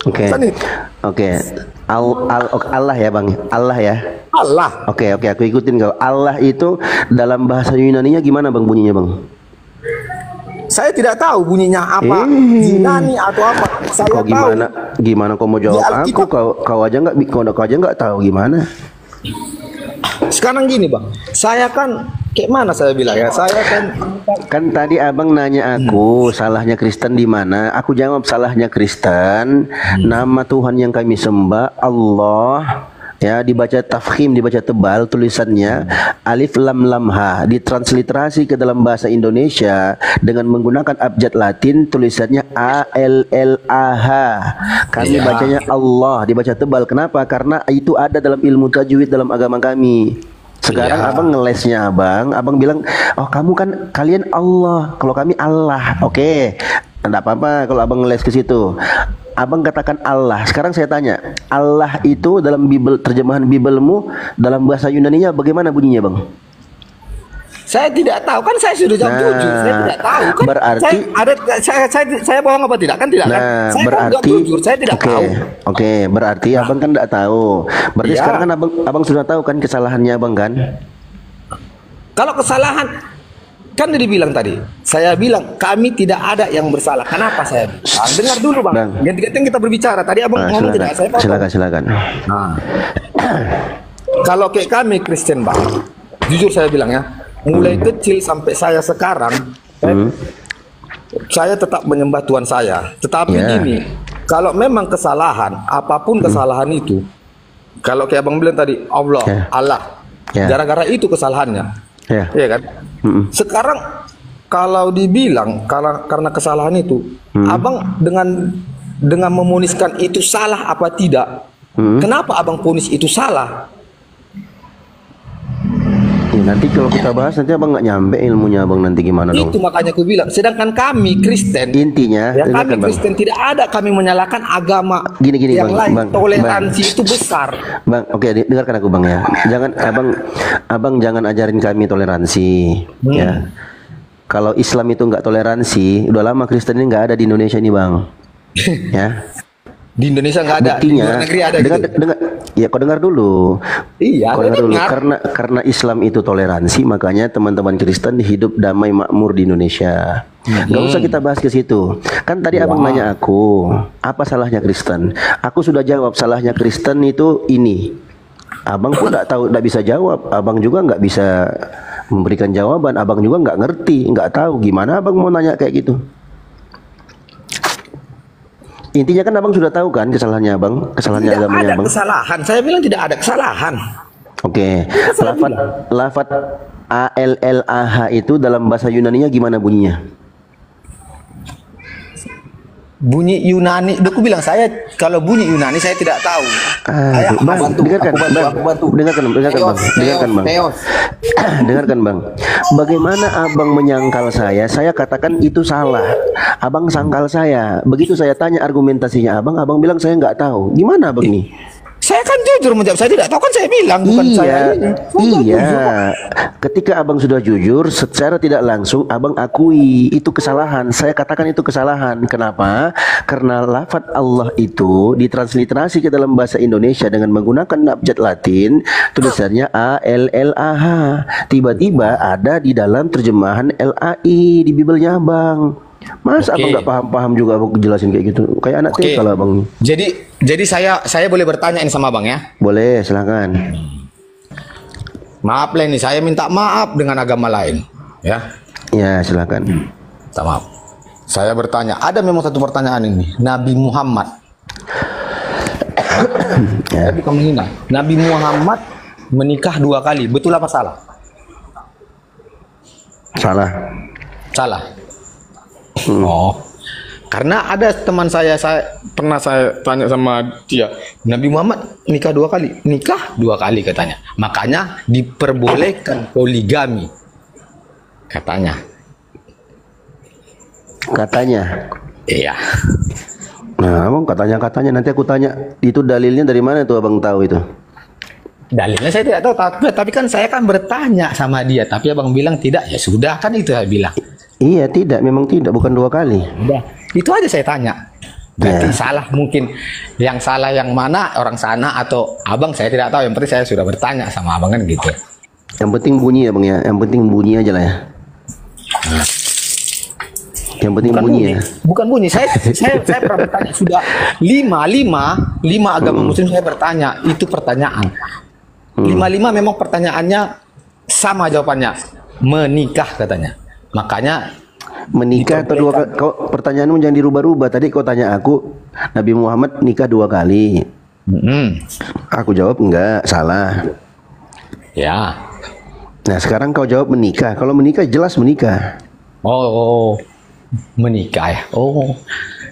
Oke. Kan itu. Oke. Allah ya Bang. Allah ya. Allah. Oke, aku ikutin kau. Allah itu dalam bahasa Yunani-nya gimana Bang bunyinya Bang? Saya tidak tahu bunyinya apa, Yunani atau apa. Saya Kau tahu. gimana kau mau jawab Di aku? Alkitab. Kau aja nggak tahu gimana? Sekarang gini bang, saya kan kayak mana saya bilang ya, saya Kan tadi abang nanya aku salahnya Kristen di mana? Aku jawab salahnya Kristen. Nama Tuhan yang kami sembah Allah. Ya, dibaca tafkhim, dibaca tebal tulisannya alif lam lam ha, ditransliterasi ke dalam bahasa Indonesia dengan menggunakan abjad Latin tulisannya A L L A H. Kami bacanya Allah, dibaca tebal. Kenapa? Karena itu ada dalam ilmu tajwid dalam agama kami. Sekarang abang ngelesnya abang bilang, oh kamu kan kalian Allah, kalau kami Allah. Oke, enggak apa-apa kalau abang ngeles ke situ. abang katakan Allah. Sekarang saya tanya, Allah itu dalam terjemahan Bibelmu dalam bahasa Yunaninya bagaimana bunyinya, Bang? Saya tidak tahu, kan saya sudah jawab jujur, saya tidak tahu kan. Berarti saya bohong apa tidak kan, tidak kan? Saya berarti jujur, saya tidak tahu. Oke, berarti abang kan tidak tahu. Berarti sekarang kan abang sudah tahu kan kesalahannya abang kan? Kalau kesalahan kan dibilang tadi, saya bilang kami tidak ada yang bersalah. Kenapa saya bilang? Dengar dulu bang. Ganti-ganti kita berbicara. Tadi abang ngomong tidak, saya potong. Silakan. Nah, kalau kayak kami Kristen bang, jujur saya bilang ya, mulai kecil sampai saya sekarang, saya tetap menyembah Tuhan saya. Tetapi gini, kalau memang kesalahan, apapun kesalahan itu, kalau kayak abang bilang tadi, Allah, gara-gara itu kesalahannya. Iya kan? Sekarang kalau dibilang karena kesalahan itu, abang dengan memuniskan itu salah apa tidak? Kenapa abang ponis itu salah? Nanti kalau kita bahas nanti abang nggak nyampe ilmunya abang nanti gimana dong? Itu makanya aku bilang. Sedangkan kami Kristen, intinya ya kami Kristen tidak ada kami menyalahkan agama gini yang bang, lain. Toleransi itu besar. Bang, oke, dengarkan aku bang ya. Jangan abang jangan ajarin kami toleransi. Ya. Kalau Islam itu nggak toleransi, udah lama Kristen ini nggak ada di Indonesia ini bang. Ya. Di Indonesia nggak ada. Buktinya, di luar negeri ada. Dengar, ya kau dengar dulu. Iya. Kau dengar dulu. Karena Islam itu toleransi, makanya teman-teman Kristen hidup damai makmur di Indonesia. Gak usah kita bahas ke situ. Kan tadi abang nanya aku, apa salahnya Kristen? Aku sudah jawab salahnya Kristen itu ini. Abang pun nggak tahu, nggak bisa jawab. Abang juga nggak bisa memberikan jawaban. Abang juga nggak ngerti, nggak tahu gimana abang mau nanya kayak gitu. Intinya kan abang sudah tahu kan kesalahannya abang, kesalahannya agamanya abang. Tidak ada kesalahan, saya bilang tidak ada kesalahan. Oke, lafat ALLAH itu dalam bahasa Yunaninya gimana bunyinya? Bunyi Yunani, aku bilang saya kalau bunyi Yunani saya tidak tahu. Dengarkan bang. Bagaimana abang menyangkal saya katakan itu salah. Abang sangkal saya. Begitu saya tanya argumentasinya abang bilang saya nggak tahu. Gimana abang nih? Saya kan jujur menjawab, saya tidak tahu kan saya bilang, bukan saya ini. Iya. Ketika abang sudah jujur, secara tidak langsung abang akui itu kesalahan. Saya katakan itu kesalahan. Kenapa? Karena lafaz Allah itu ditransliterasi ke dalam bahasa Indonesia dengan menggunakan abjad Latin, tulisannya ALLAH. Tiba-tiba ada di dalam terjemahan LAI di Bibelnya abang. Mas abang nggak paham juga abang jelasin kayak gitu, kayak anak TK lah bang. Jadi saya boleh bertanya ini sama abang ya? Boleh, silakan. Maaf lah ini, saya minta maaf dengan agama lain, ya? Ya silakan. Minta maaf. Saya bertanya, ada memang satu pertanyaan ini, Nabi Muhammad. Tapi kamu menghina. Nabi Muhammad menikah 2 kali, betul apa salah? Salah. Oh, karena ada teman saya pernah saya tanya sama dia, Nabi Muhammad nikah 2 kali katanya, makanya diperbolehkan poligami katanya. Iya. Nah abang katanya nanti aku tanya itu dalilnya dari mana tuh abang tahu itu? Dalilnya saya tidak tahu, tapi kan saya kan bertanya sama dia, tapi abang bilang tidak, ya sudah kan itu saya bilang. Iya, memang tidak, bukan 2 kali. Udah, itu aja saya tanya. Berarti salah mungkin. Yang salah yang mana, orang sana atau abang saya tidak tahu. Yang penting saya sudah bertanya sama abang kan gitu. Yang penting bunyi ya bang ya. Yang penting bunyi aja lah ya. Yang penting bunyi ya. Bukan bunyi. Saya pernah bertanya sudah 5 agama Muslim saya bertanya. Itu pertanyaan. 5 memang pertanyaannya sama jawabannya. Menikah katanya. Makanya menikah atau 2 kali. Kau pertanyaanmu jangan dirubah-rubah. Tadi kau tanya aku Nabi Muhammad nikah 2 kali. Aku jawab enggak, salah. Ya. Nah sekarang kau jawab menikah. Kalau menikah jelas menikah. Oh, menikah ya. Oh,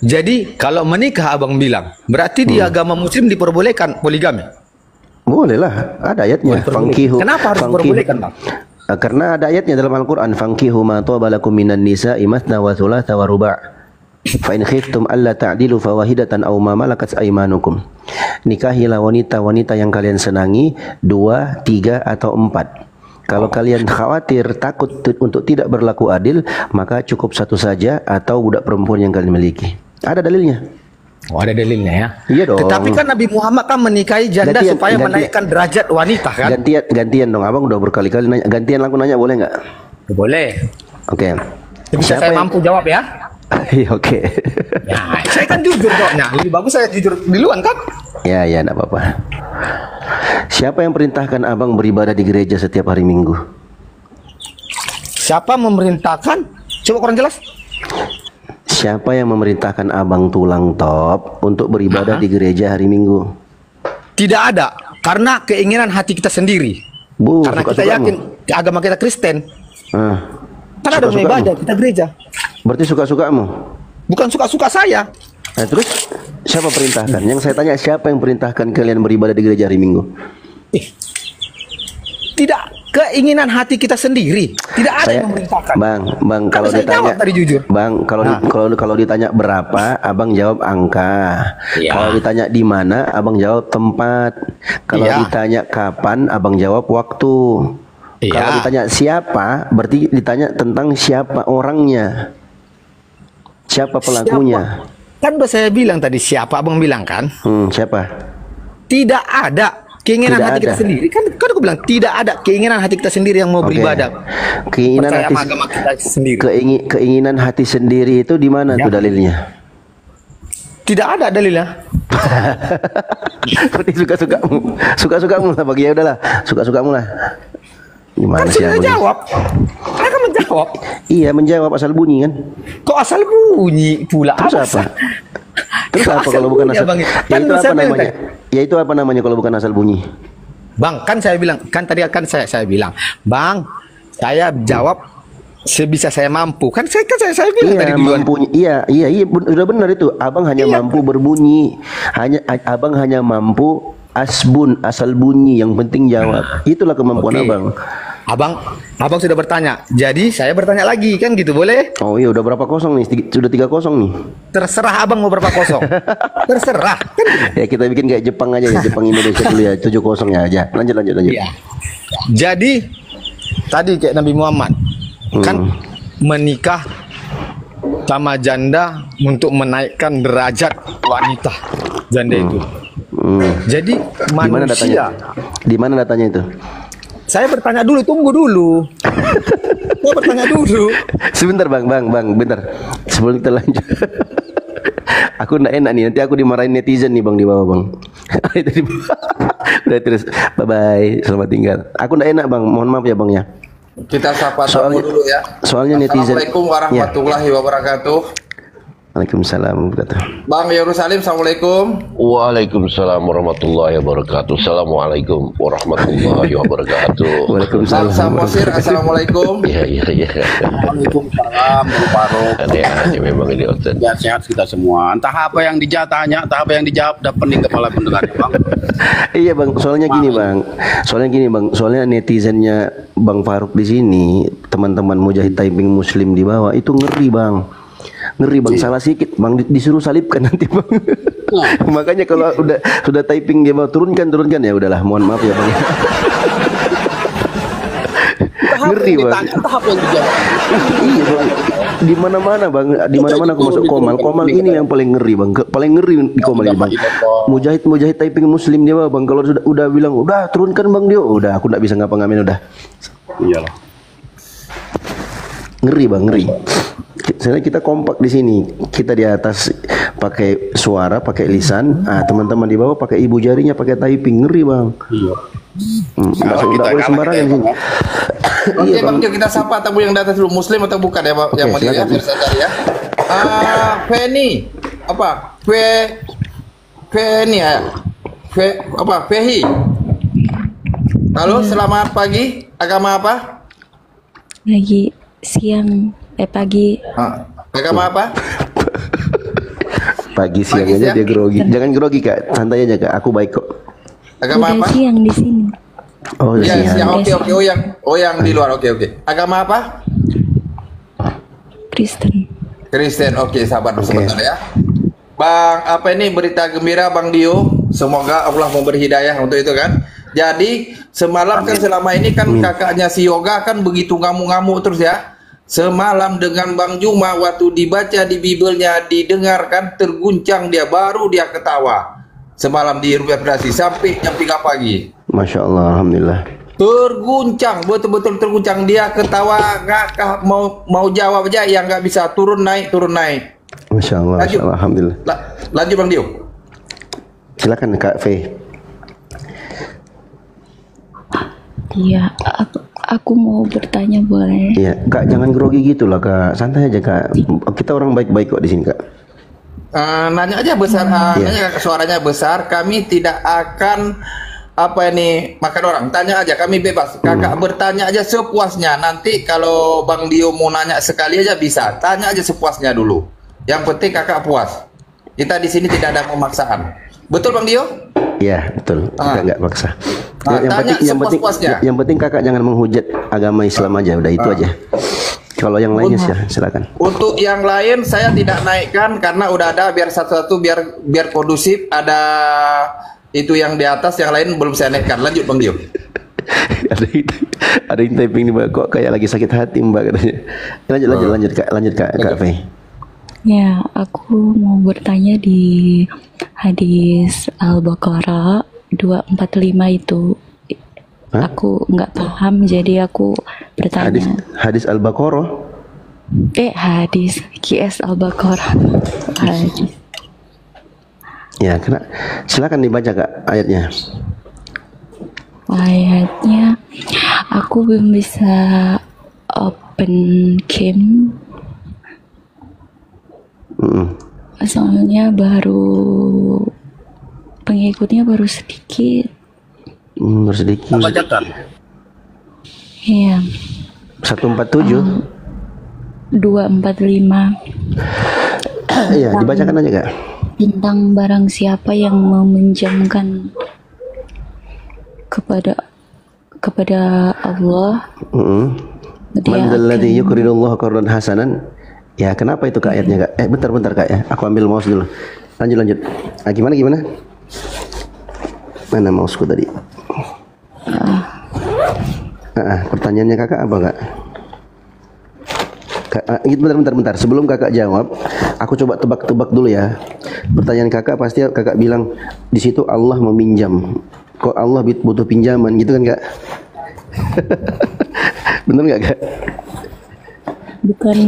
jadi kalau menikah abang bilang berarti di agama Muslim diperbolehkan poligami? Boleh lah, ada ayatnya. Kenapa harus diperbolehkan bang? Karena ada ayatnya dalam Al-Quran, fankihu ma taba lakum minan nisa'i mathna wa thulatha wa ruba'. Fa in khiftum alla ta'dilu fawahidatan aw ma malakat aymanukum. Nikahilah wanita-wanita yang kalian senangi, 2, 3 atau 4. Kalau kalian khawatir takut untuk tidak berlaku adil, maka cukup satu saja atau budak perempuan yang kalian miliki. Ada dalilnya. Oh, ada dalilnya ya. Iya dong. Tetapi kan Nabi Muhammad kan menikahi janda supaya menaikkan derajat wanita kan. Gantian dong, abang udah berkali-kali nanya. Gantian aku nanya boleh nggak? Boleh. Oke. Bisa saya mampu jawab ya? Iya, oke. Ya, saya kan jujur jawabnya. Lebih bagus saya jujur duluan kan? Ya, enggak apa-apa. Siapa yang perintahkan abang beribadah di gereja setiap hari Minggu? Siapa memerintahkan? Coba kurang jelas. Siapa yang memerintahkan abang tulang top untuk beribadah di gereja hari Minggu? Tidak ada, karena keinginan hati kita sendiri. Karena kita yakin agama kita Kristen. Kan ada ibadah kita gereja. Berarti suka-sukamu? Bukan suka-suka saya. Nah, terus siapa perintahkan? Yang saya tanya, siapa yang perintahkan kalian beribadah di gereja hari Minggu? Tidak, keinginan hati kita sendiri. Tidak ada yang memerintahkan. Bang, kalau ditanya tadi jujur. Bang, kalau ditanya berapa, abang jawab angka. Ya. Kalau ditanya di mana, abang jawab tempat. Kalau ditanya kapan, abang jawab waktu. Ya. Kalau ditanya siapa, berarti ditanya tentang siapa orangnya. Siapa pelakunya? Siapa? Kan udah saya bilang tadi siapa, abang bilang kan? Siapa? Tidak ada keinginan hati kita sendiri. Kan aku bilang tidak ada keinginan hati kita sendiri yang mau beribadah. Keinginan hati agama kita sendiri. Keinginan hati sendiri itu di mana tuh dalilnya? Tidak ada dalilnya. Seperti suka-sukamu lah, bagi ya udahlah, suka-sukamu lah. Gimana sih? Saya jawab. Saya kan menjawab. Iya, menjawab asal bunyi kan? Kok asal bunyi pula? Terus apa? Terus apa kalau bukan asal? Ya itu apa namanya? Ya itu apa namanya kalau bukan asal bunyi? Bang, kan saya bilang, kan tadi kan saya bilang, Bang, saya jawab sebisa saya mampu. Kan saya bilang tadi duluan. Iya, udah benar itu. Abang hanya mampu berbunyi. Abang hanya mampu asal bunyi, yang penting jawab. Itulah kemampuan abang. Abang sudah bertanya. Jadi saya bertanya lagi, kan gitu boleh? Oh iya, udah berapa kosong nih? Sudah 3-0 nih. Terserah abang mau berapa kosong. Terserah. Kan gitu. Ya kita bikin kayak Jepang aja ya, Jepang Indonesia dulu ya, 7-0 ya aja. Lanjut. Iya. Jadi tadi kayak Nabi Muhammad kan menikah sama janda untuk menaikkan derajat wanita janda itu. Jadi manusia. Di mana datanya itu? Saya bertanya dulu, tunggu dulu. Saya bertanya dulu. Sebentar bang, bentar. Sebelum kita lanjut. Aku nggak enak nih, nanti aku dimarahin netizen nih bang di bawah bang. Udah terus, bye, selamat tinggal. Aku nggak enak bang, mohon maaf ya bang ya. Kita sapa tamu dulu ya. Soalnya netizen. Assalamualaikum warahmatullahi wabarakatuh. Waalaikumsalam warahmatullahi. Bang Yerusalim, assalamualaikum. Waalaikumsalam warahmatullahi wabarakatuh. Assalamualaikum warahmatullahi wabarakatuh. Waalaikumsalam. Samosir, assalamualaikum. Iya. Waalaikumsalam, Bang Farouk. Aneh memang ini Ustaz. Ya, sehat kita semua. Entah apa yang tanya, entah apa yang dijawab, dapat pening kepala pendengar, Bang. Iya bang, soalnya gini bang, soalnya netizennya Bang Farouk di sini, teman-teman Mujahid Taiping Muslim di bawah itu ngeri bang. Salah sedikit bang disuruh salibkan nanti bang. Makanya kalau sudah typing dia mau turunkan ya udahlah, mohon maaf ya bang. Ngeri bang. Iya bang. Di mana-mana bang, di mana-mana aku masuk Komal ini yang paling ngeri bang, paling ngeri di Komal ini bang. Mujahid Taiping Muslim dia bang, kalau udah bilang udah turunkan bang dia, udah aku nggak bisa ngapa-ngapain udah. Iyalah. Ngeri bang, ngeri. Sebenarnya kita kompak di sini. Kita di atas pakai suara, pakai lisan. Teman-teman di bawah pakai ibu jarinya, pakai typing. Ngeri bang. Iya. Nggak boleh sembarangan sini. Oke bang, kita sapa tamu yang datang dulu, Muslim atau bukan ya bang? Yang mana ya? Biar saya cari ya. Feni, apa? Feni ya. Fehi. Halo, selamat pagi. Agama apa? Pagi, siang, pagi. Agama apa? Pagi siang aja dia grogi. Jangan grogi kak, santai aja kak. Aku baik kok. Udah Agama apa? siang di sini. Oh ya, siang. Oke. Oh yang di luar. Oke. Agama apa? Kristen. Kristen. Oke, sabar dulu sebentar ya. Bang, apa ini berita gembira Bang Dio? Semoga Allah memberi hidayah untuk itu kan. Jadi semalam kan selama ini kan kakaknya si Yoga kan begitu ngamuk-ngamuk terus ya. Semalam dengan Bang Juma waktu dibaca di Bibelnya didengarkan terguncang dia, baru dia ketawa. Semalam di Rupiah Federasi sampai jam 3 pagi. Masya Allah, alhamdulillah. Terguncang, betul-betul terguncang, dia ketawa ngakak mau jawab aja yang nggak bisa, turun naik. Masya Allah, Masya Allah, alhamdulillah. Lanjut Bang Dio. Silakan Kak Fe. Iya, aku mau bertanya boleh? Iya, Kak jangan grogi gitu lah Kak, santai aja Kak. Kita orang baik-baik kok di sini Kak. Nanya aja besar, nanya suaranya besar. Kami tidak akan makan orang. Tanya aja, kami bebas. Kakak bertanya aja sepuasnya. Nanti kalau Bang Dio mau nanya sekali aja bisa. Tanya aja sepuasnya dulu. Yang penting kakak puas. Kita di sini tidak ada pemaksaan. Betul Bang Dio? Iya betul. Kita nggak maksa. Yang penting kakak jangan menghujat agama Islam aja. Udah itu aja. Kalau yang lainnya silakan. Untuk yang lain saya tidak naikkan karena udah ada, biar satu-satu biar kondusif. Ada itu yang di atas, yang lain belum saya naikkan. Lanjut Bang Dio. ada yang typing nih Mbak, kok kayak lagi sakit hati Mbak katanya. Lanjut Kak Fei. Ya, aku mau bertanya di hadis Al-Baqarah 245 itu. Hah? Aku nggak paham, jadi aku bertanya. Hadis Al-Baqarah? Hadis QS Al-Baqarah. Hadis. Ya, silakan dibaca Kak ayatnya. Ayatnya, aku belum bisa open cam. Soalnya pengikutnya baru sedikit. Baru sedikit. Bacakan. Iya. 147. 245. Iya, dibacakan aja Kak. Tentang barang siapa yang meminjamkan kepada Allah. Man dzalladzi yuqridullaha qardan hasanan. Ya, kenapa itu Kak ayatnya Kak? Bentar Kak ya. Aku ambil mouse dulu. Lanjut. Gimana? Mana mouseku tadi? Pertanyaannya Kakak apa Kak? Bentar. Sebelum Kakak jawab, aku coba tebak-tebak dulu ya. Pertanyaan Kakak pasti Kakak bilang di situ Allah meminjam. Kok Allah butuh pinjaman gitu kan Kak? Bener nggak Kak? Bukan,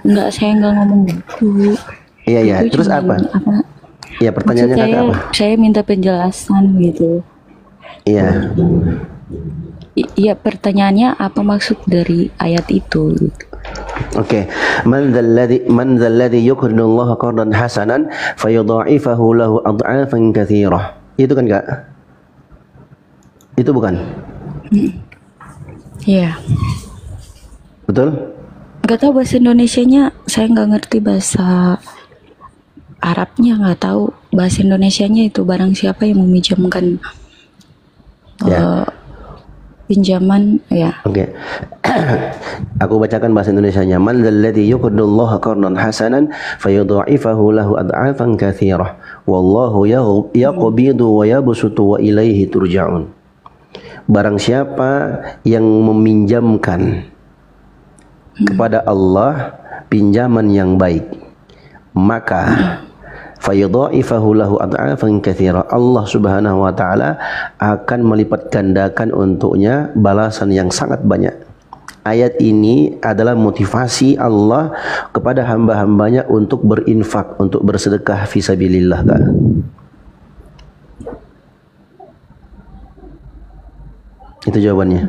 enggak, saya enggak ngomong gitu. Iya. Terus apa? Iya, pertanyaannya Kakak apa? Saya minta penjelasan gitu. Iya. Iya, pertanyaannya apa maksud dari ayat itu gitu. Oke. Man dzalladzi yuqridullaha qardan hasanan fayudha'ifahu lahu ad'afan katsirah. Itu kan Kak? Itu bukan? Iya. Betul? Gak tahu bahasa Indonesianya, saya nggak ngerti bahasa Arabnya, nggak tahu bahasa Indonesianya itu barang siapa yang meminjamkan pinjaman ya. Oke. Aku bacakan bahasa Indonesianya. Man dzalladzi yuqridullaha qardan hasanan fayudha'ifahu lahu ad'afan katsirah. Wallahu yaqbidu wa yabsutu wa ilaihi turja'un. Barang siapa yang meminjamkan kepada Allah pinjaman yang baik, maka fayudha'ifahu lahu ad'afan katsira. Allah Subhanahu wa taala akan melipat gandakan untuknya balasan yang sangat banyak. Ayat ini adalah motivasi Allah kepada hamba-hambanya untuk berinfak, untuk bersedekah fisabilillah, Kak. Itu jawabannya.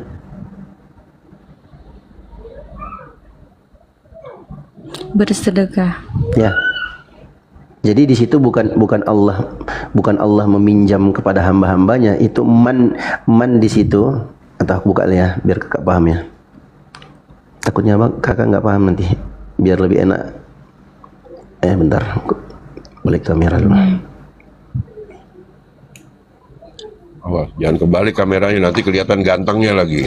Bersedekah. Ya. Jadi di situ bukan Allah meminjam kepada hamba-hambanya, itu man di situ. Atau buka ya biar Kakak paham ya. Takutnya Kakak nggak paham nanti, biar lebih enak. Bentar, balik kamera dulu. Awas, jangan kebalik kameranya, nanti kelihatan gantengnya lagi.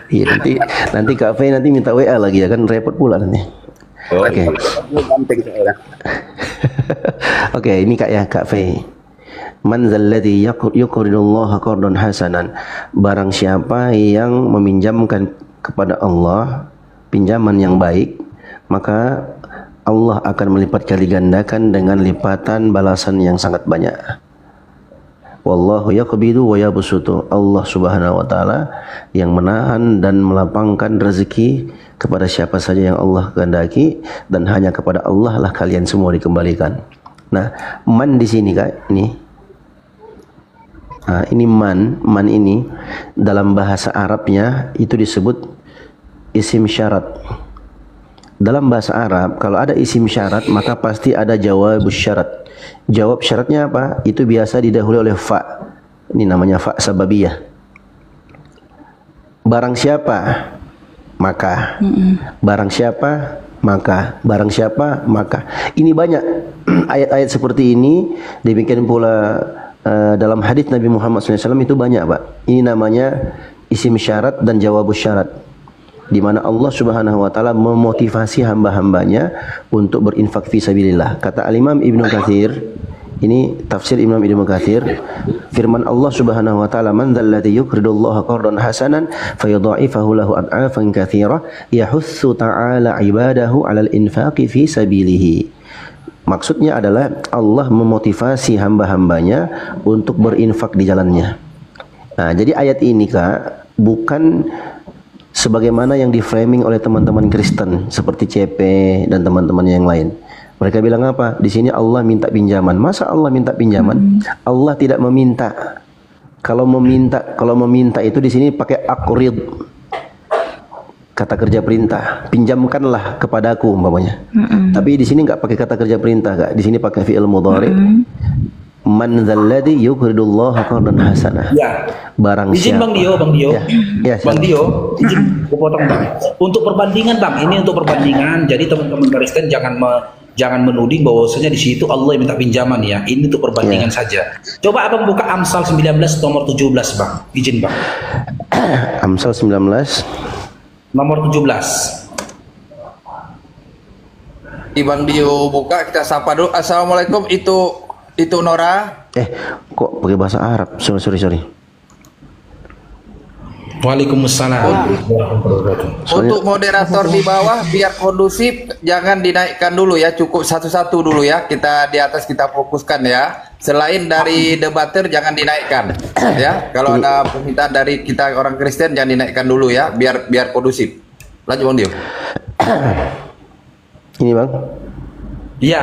Iya, nanti Kak Fe nanti minta WA lagi ya kan, repot pula nanti. Oke. Oke, ini Kak ya, Kak Fe. Man zalladzi yuqridullaha qardan hasanan. Barang siapa yang meminjamkan kepada Allah pinjaman yang baik, maka Allah akan melipat kali gandakan dengan lipatan balasan yang sangat banyak. Wallahu yaqbidu wa yabsutu. Allah Subhanahu wa taala yang menahan dan melapangkan rezeki kepada siapa saja yang Allah kehendaki, dan hanya kepada Allah lah kalian semua dikembalikan. Nah, man di sini Kak, ini man ini dalam bahasa Arabnya itu disebut isim syarat. Dalam bahasa Arab kalau ada isim syarat maka pasti ada jawabus syarat. Jawab syaratnya apa? Itu biasa didahului oleh fa. Ini namanya fa sababiyah. Barang siapa maka, barang siapa maka, barang siapa maka. Ini banyak ayat-ayat seperti ini. Demikian pula dalam hadis Nabi Muhammad SAW itu banyak Pak. Ini namanya isim syarat dan jawabus syarat, di mana Allah Subhanahu wa taala memotivasi hamba-hambanya untuk berinfak fi sabilillah. Kata Al-Imam Ibnu Katsir, ini tafsir Imam Ibnu Katsir, firman Allah Subhanahu wa taala, man dzalladzi yuqridullaha qardan hasanan fayudha'ifahu lahu ad'afan katsira yahussu ta'ala ibadahu 'alal infaqi fi sabilihi. Maksudnya adalah Allah memotivasi hamba-hambanya untuk berinfak di jalannya. Nah, jadi ayat ini Kak bukan sebagaimana yang di-framing oleh teman-teman Kristen seperti CP dan teman-teman yang lain. Mereka bilang apa? Di sini Allah minta pinjaman. Masa Allah minta pinjaman? Allah tidak meminta. Kalau meminta itu di sini pakai aqrid. Kata kerja perintah. Pinjamkanlah kepadaku umpamanya. Tapi di sini enggak pakai kata kerja perintah, Kak. Di sini pakai fi'il mudhari. Man dzalladzi yuqridullaha qardan hasanah. Ya. Barang izin siapa. Bang Dio. Ya, Bang Dio, izin aku potong Bang. Untuk perbandingan Bang, ini untuk perbandingan. Jadi teman-teman Kristen jangan menuding bahwasanya di situ Allah yang minta pinjaman ya. Ini untuk perbandingan saja. Coba Abang buka Amsal 19 nomor 17 Bang. Izin Bang. Amsal 19 nomor 17. Bang Dio buka, kita sapa dulu. Assalamualaikum, itu Nora. Kok pakai bahasa Arab? Sorry. Waalaikumsalam. Untuk moderator di bawah biar kondusif, jangan dinaikkan dulu ya, cukup satu-satu dulu ya. Kita di atas kita fokuskan ya. Selain dari debater jangan dinaikkan ya. Kalau ada permintaan dari kita orang Kristen jangan dinaikkan dulu ya, biar kondusif. Lanjut Bang Dio. Ini Bang. Iya.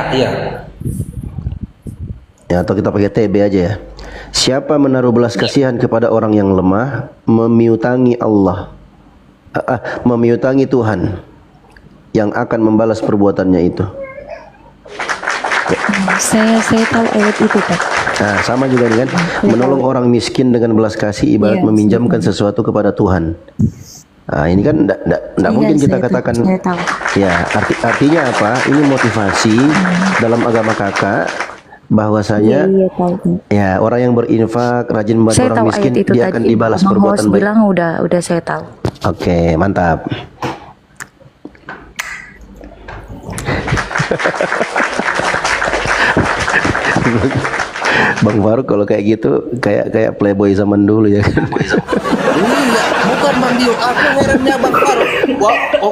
Ya, atau kita pakai TB aja ya. Siapa menaruh belas kasihan kepada orang yang lemah, memiutangi Allah, memiutangi Tuhan yang akan membalas perbuatannya itu. Saya tahu ayat itu Pak. Nah, sama juga dengan menolong orang miskin dengan belas kasih ibarat meminjamkan sesuatu kepada Tuhan. Nah, ini kan tidak mungkin kita katakan. Ya, artinya apa? Ini motivasi dalam agama Kakak. Bahwasanya ya orang yang berinfak, rajin membantu orang miskin, dia akan dibalas perbuatan baik. Bilang udah saya tahu. Oke, mantap. Bang Faruk kalau kayak gitu kayak playboy zaman dulu ya kan. Bukan Bang Dio, aku herannya Bang Faruk.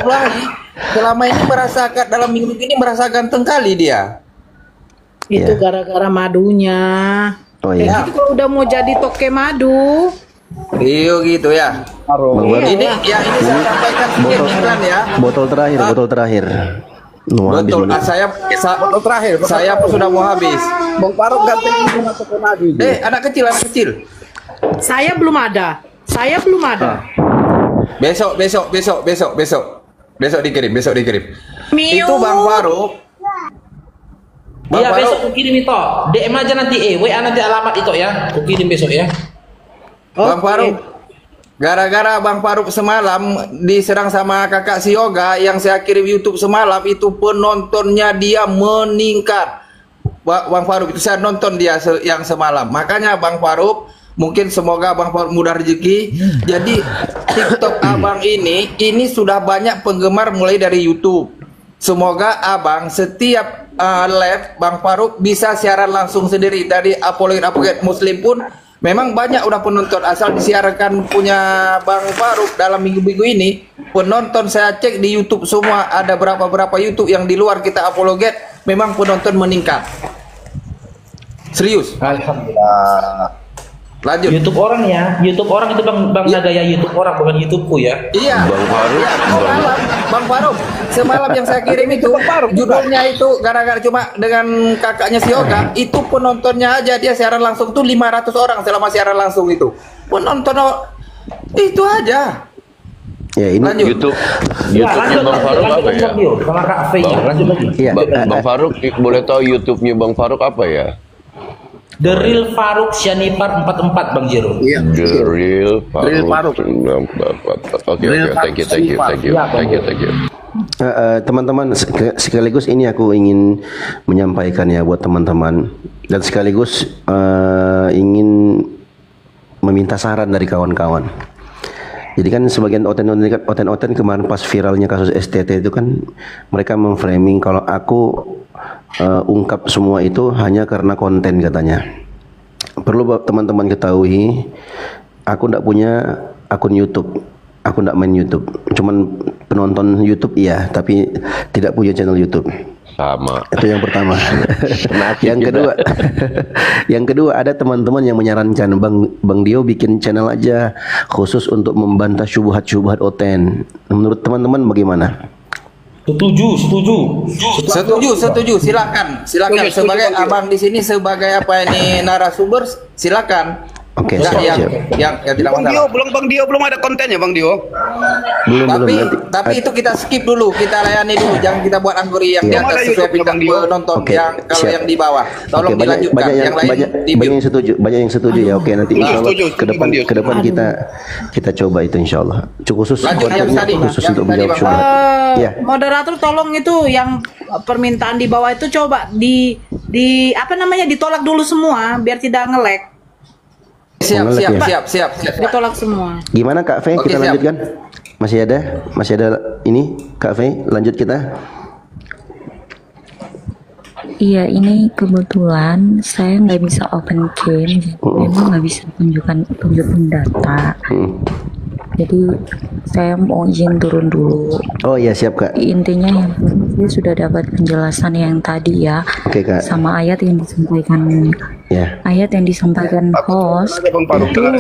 Wah, selama ini merasakan dalam minggu ini merasa ganteng kali dia. Itu gara-gara madunya. Oh iya. Itu kalau udah mau jadi toke madu. Iya gitu ya. Ini saya sampaikan sedikit iklan ya. Botol terakhir. Betul. Botol terakhir. Saya sudah mau habis. Bang Faruk ganteng sama toke madu. Anak kecil. Saya belum ada. Besok dikirim. Miu. Itu Bang Faruk. Iya besok aku kirim itu. DM aja nanti WA nanti alamat itu ya. Aku kirim besok ya. Bang Faruk. Gara-gara Bang Faruk semalam diserang sama kakak si Yoga yang saya kirim YouTube semalam, itu penontonnya dia meningkat. Bang Faruk itu saya nonton dia yang semalam. Makanya Bang Faruk Mungkin semoga Abang Faruk mudah rezeki. Jadi TikTok Abang ini sudah banyak penggemar mulai dari YouTube. Semoga Abang setiap live Bang Faruk bisa siaran langsung sendiri. Dari apologet Muslim pun memang banyak udah penonton, asal disiarkan punya Bang Faruk dalam minggu-minggu ini. Penonton saya cek di YouTube semua, ada berapa YouTube yang di luar kita apologet, memang penonton meningkat. Serius. Alhamdulillah. Lanjut. YouTube orang ya, YouTube orang itu bang gaya YouTube orang, bukan YouTubeku ya. Iya. Bang Faruk. Bang Faruk, semalam yang saya kirim itu judulnya itu gara-gara cuma dengan kakaknya si Yoga, itu penontonnya aja dia siaran langsung tuh 500 orang selama siaran langsung itu. Penonton itu aja. Ya ini Lanjut. YouTube Bang Faruk apa ya? Sama Kak Fenya, lanjut lagi. Iya. Bang Faruk boleh tahu YouTube-nya Bang Faruk apa ya? The Real Faruk Syanipar 44 Bang Jero. Iya. The Real Faruk. Oke, thank you. Teman-teman, sekaligus ini aku ingin menyampaikan ya buat teman-teman, dan sekaligus ingin meminta saran dari kawan-kawan. Jadi kan sebagian oten kemarin pas viralnya kasus STT itu kan mereka memframing kalau aku ungkap semua itu hanya karena konten katanya. Perlu teman-teman ketahui, aku tidak punya akun YouTube, aku tidak main YouTube, cuman penonton YouTube iya, tapi tidak punya channel YouTube. Sama. Itu yang pertama. yang kedua ada teman-teman yang menyarankan Bang Dio bikin channel aja khusus untuk membantah syubhat-syubhat oten. Menurut teman-teman bagaimana? Setuju. Silakan. Sebagai abang di sini, sebagai apa ini narasumber, silakan. Oke, yang tidak masalah. Bang Dio belum ada kontennya Bang Dio. Belum. Tapi itu kita skip dulu, kita layani dulu, jangan kita buat anggori yang di atas sesuai penonton yang kalau yang di bawah. Tolong dilanjutkan. Yang lain banyak yang setuju ya. Oke, nanti insyaallah ke depan kita coba itu insyaallah. Khusus untuk menjawab syubhat. Ya. Moderator tolong itu yang permintaan di bawah itu coba di apa namanya ditolak dulu semua biar tidak nge-lag. Siap. Ditolak semua. Gimana Kak Fe? Kita lanjutkan. Masih ada ini Kak Fe, lanjut kita. Iya, ini kebetulan saya nggak bisa open cam, memang nggak bisa tunjukkan data. Jadi saya mau izin turun dulu. Oh iya, siap Kak. Intinya yang saya sudah dapat penjelasan yang tadi ya, Kak. sama ayat yang disampaikan host itu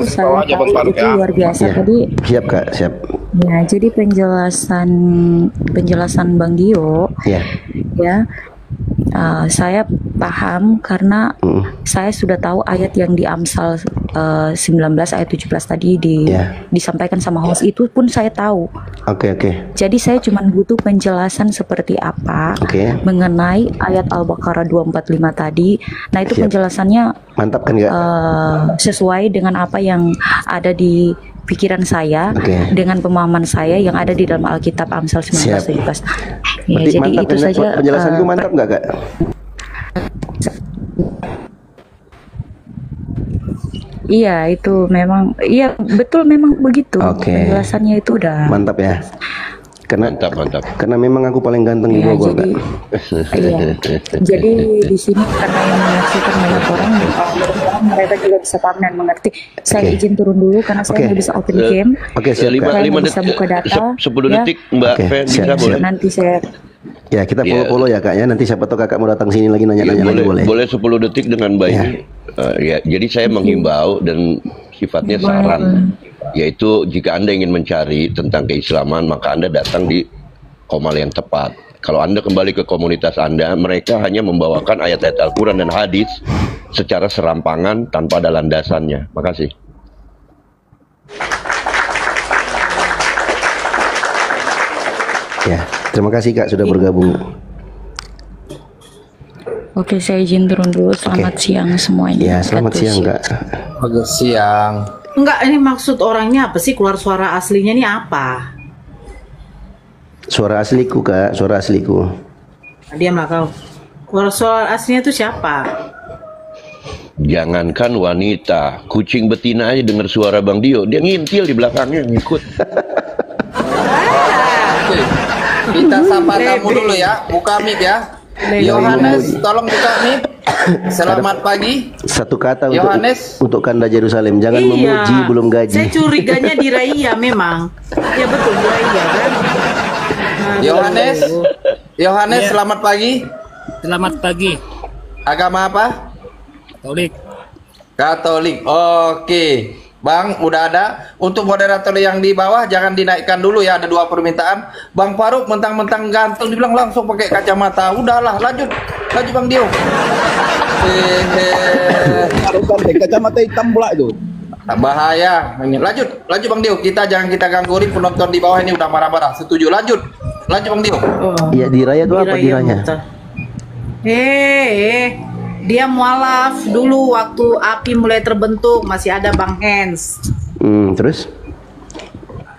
saya tahu itu luar biasa tadi. Siap Kak, siap. Ya, jadi penjelasan Bang Dio ya. Saya paham karena saya sudah tahu ayat yang di Amsal 19 ayat 17 tadi disampaikan sama host itu pun saya tahu. Oke. Jadi saya cuma butuh penjelasan seperti apa mengenai ayat Al-Baqarah 245 tadi. Nah, itu penjelasannya mantap kan Kak? Sesuai dengan apa yang ada di pikiran saya dengan pemahaman saya yang ada di dalam Alkitab Amsal 19:17. Ya, jadi itu saja. Penjelasanku mantap nggak Kak? Iya, itu memang betul memang begitu. Penjelasannya itu udah mantap ya. Mantap. Karena memang aku paling ganteng di Bogor, Kak. Jadi di sini karena yang menyaksikan banyak orang, mereka juga bisa paham dan mengerti. Saya izin turun dulu karena saya nggak bisa open cam. Siap. 5 bisa buka data. 10 detik Mbak Fe, bisa boleh. Nanti saya kita follow ya Kak ya. Nanti siapa tahu Kakak mau datang sini lagi nanya-nanya lagi boleh. Boleh 10 detik dengan Mbak ini. Jadi saya menghimbau dan sifatnya saran, yaitu jika Anda ingin mencari tentang keislaman, maka Anda datang di Qomal yang tepat. Kalau Anda kembali ke komunitas Anda, mereka hanya membawakan ayat-ayat Al-Quran dan hadis secara serampangan tanpa ada landasannya. Makasih. Ya, terima kasih Kak sudah bergabung. Oke, saya izin turun dulu. Selamat siang semuanya. Ya, selamat siang Kak. Bagus siang. Enggak, ini maksud orangnya apa sih? Keluar suara aslinya ini apa? Suara asliku Kak, suara asliku. Diamlah kau. Keluar suara aslinya itu siapa? Jangankan wanita, kucing betina aja dengar suara Bang Dio, dia ngintil di belakangnya ngikut. Oke. Kita sapa tamu dulu ya, buka mic ya. Yohanes, tolong buka mic. Selamat pagi. Satu kata Yohanes. untuk Kanda Jerusalem, jangan memuji belum gaji. Saya curiganya di Raya memang. Ya betul di Raya kan. Yohanes, selamat pagi. Selamat pagi. Agama apa? Katolik. Oke. Bang, udah ada. Untuk moderator yang di bawah jangan dinaikkan dulu ya, ada 2 permintaan. Bang Faruk mentang-mentang ganteng dibilang langsung pakai kacamata. Udahlah, lanjut Bang Dio. Kacamata hitam pula itu. Bahaya. Ini lanjut Bang Dio. Jangan kita gangguin penonton di bawah ini udah marah-marah. Setuju, lanjut Bang Dio. Iya, di Raya tuh apa diranya? Dia mualaf dulu waktu api mulai terbentuk, masih ada Bang Hens. Terus?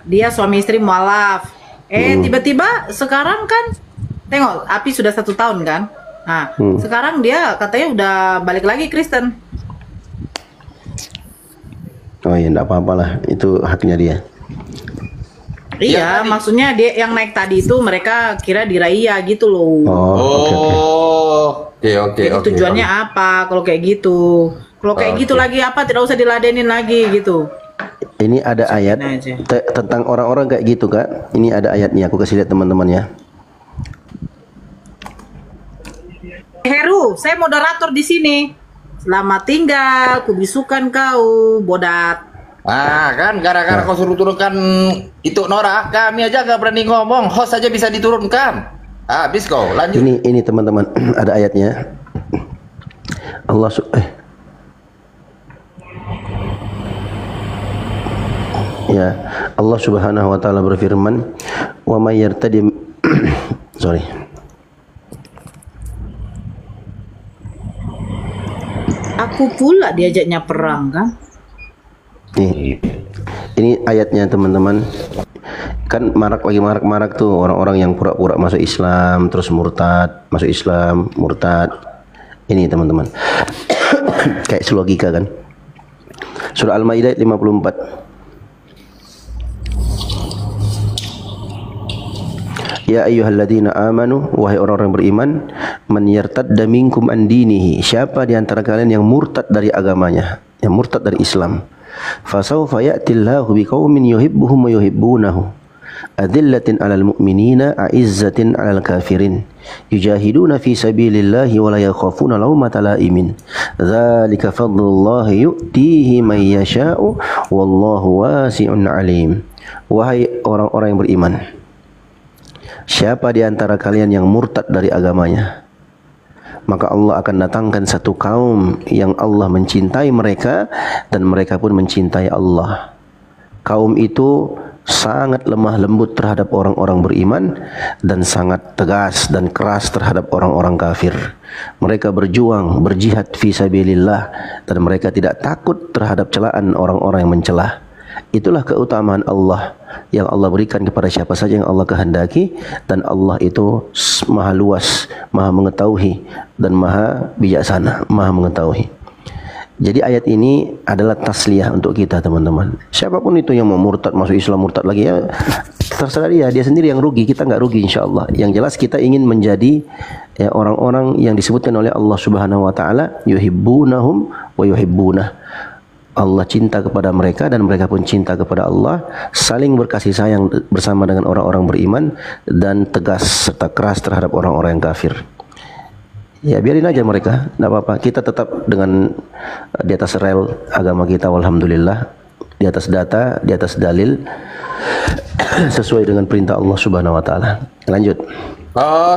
Dia suami istri mualaf. Tiba-tiba sekarang kan, tengok api sudah 1 tahun kan. Nah, sekarang dia katanya udah balik lagi Kristen. Oh ya, enggak apa-apa lah, itu haknya dia. Iya, maksudnya dia yang naik tadi itu mereka kira di Raya gitu loh. Oke. Jadi tujuannya apa kalau kayak gitu? Kalau kayak gitu lagi apa? Tidak usah diladenin lagi gitu. Ini ada ayat tentang orang-orang kayak gitu, Kak. Ini ada ayatnya, aku kasih lihat teman-teman ya. Heru, saya moderator di sini. Selamat tinggal, kubisukan kau, bodat. Kan gara-gara kau suruh turunkan itu Nora, kami aja gak berani ngomong, host aja bisa diturunkan. Habis kau, lanjut. Ini teman-teman, ada ayatnya. Allah Subhanahu wa taala berfirman, "Wa may yartadi" sorry. Aku pula diajaknya perang kan? Ini ayatnya teman-teman. Kan lagi marak-marak tuh orang-orang yang pura-pura masuk Islam terus murtad, masuk Islam, murtad. Ini teman-teman. Kayak logika kan. Surah Al-Maidah 54. Ya ayyuhalladzina amanu, wahai orang-orang beriman, man yartadda minkum an dinihi, siapa di antara kalian yang murtad dari agamanya, yang murtad dari Islam, fasawfa ya'tillahu biqaumin yuhibbuhum wa yuhibbunahu, adillatin 'alal mu'minina, a'izzatin 'alal kafirin, yujahiduna fi sabilillahi wa la yakhafuna lawmata la'imin, dzalika fadlullahi yu'tihi man yasha'u wallahu wasi'un 'alim. Wahai orang-orang yang beriman, siapa di antara kalian yang murtad dari agamanya, maka Allah akan datangkan satu kaum yang Allah mencintai mereka dan mereka pun mencintai Allah. Kaum itu sangat lemah lembut terhadap orang-orang beriman dan sangat tegas dan keras terhadap orang-orang kafir. Mereka berjuang, berjihad fi sabilillah, dan mereka tidak takut terhadap celaan orang-orang yang mencelah. Itulah keutamaan Allah yang Allah berikan kepada siapa saja yang Allah kehendaki, dan Allah itu maha luas, maha mengetahui, dan maha bijaksana, maha mengetahui. Jadi ayat ini adalah tasliyah untuk kita teman-teman. Siapapun itu yang mau murtad masuk Islam, murtad lagi, ya terserah dia sendiri yang rugi, kita nggak rugi insyaallah. Yang jelas kita ingin menjadi orang-orang yang disebutkan oleh Allah Subhanahu wa taala, yuhibbunahum wa yuhibbunah. Allah cinta kepada mereka dan mereka pun cinta kepada Allah, saling berkasih sayang bersama dengan orang-orang beriman, dan tegas serta keras terhadap orang-orang yang kafir. Ya biarin aja mereka, tidak apa-apa. Kita tetap dengan di atas rel agama kita, alhamdulillah, di atas data, di atas dalil, sesuai dengan perintah Allah Subhanahu wa taala. Lanjut.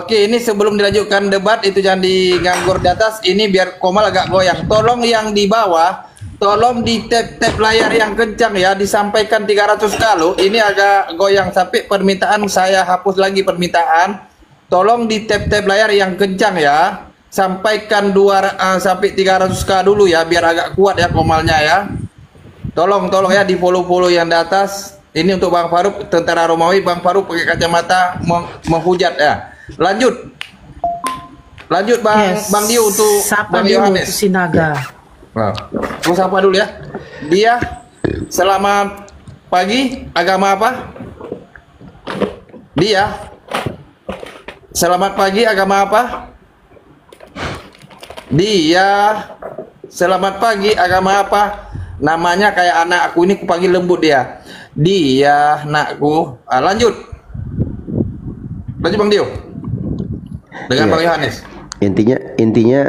Oke, ini sebelum dilanjutkan debat itu jangan diganggur di atas. Ini biar Komal agak goyang. Tolong yang di bawah, tolong di tap layar yang kencang ya, disampaikan 300 kali. Ini agak goyang sampai permintaan saya hapus lagi permintaan. Tolong di tap layar yang kencang ya. Sampaikan sampai 300 kali dulu ya, biar agak kuat ya Komalnya ya. Tolong ya di follow yang di atas. Ini untuk Bang Faruk, tentara Romawi. Bang Faruk pakai kacamata menghujat ya. Lanjut Bang Dio untuk Bang Yohanes. Sinaga. Nah, aku sapa dulu ya. Dia, selamat pagi, agama apa? Dia, selamat pagi, agama apa? Dia, selamat pagi, agama apa? Namanya kayak anak aku ini, ku panggil lembut dia. Dia, nakku. Lanjut. Lanjut Bang Dio. Dengan Iya. Bang Yohanes. Intinya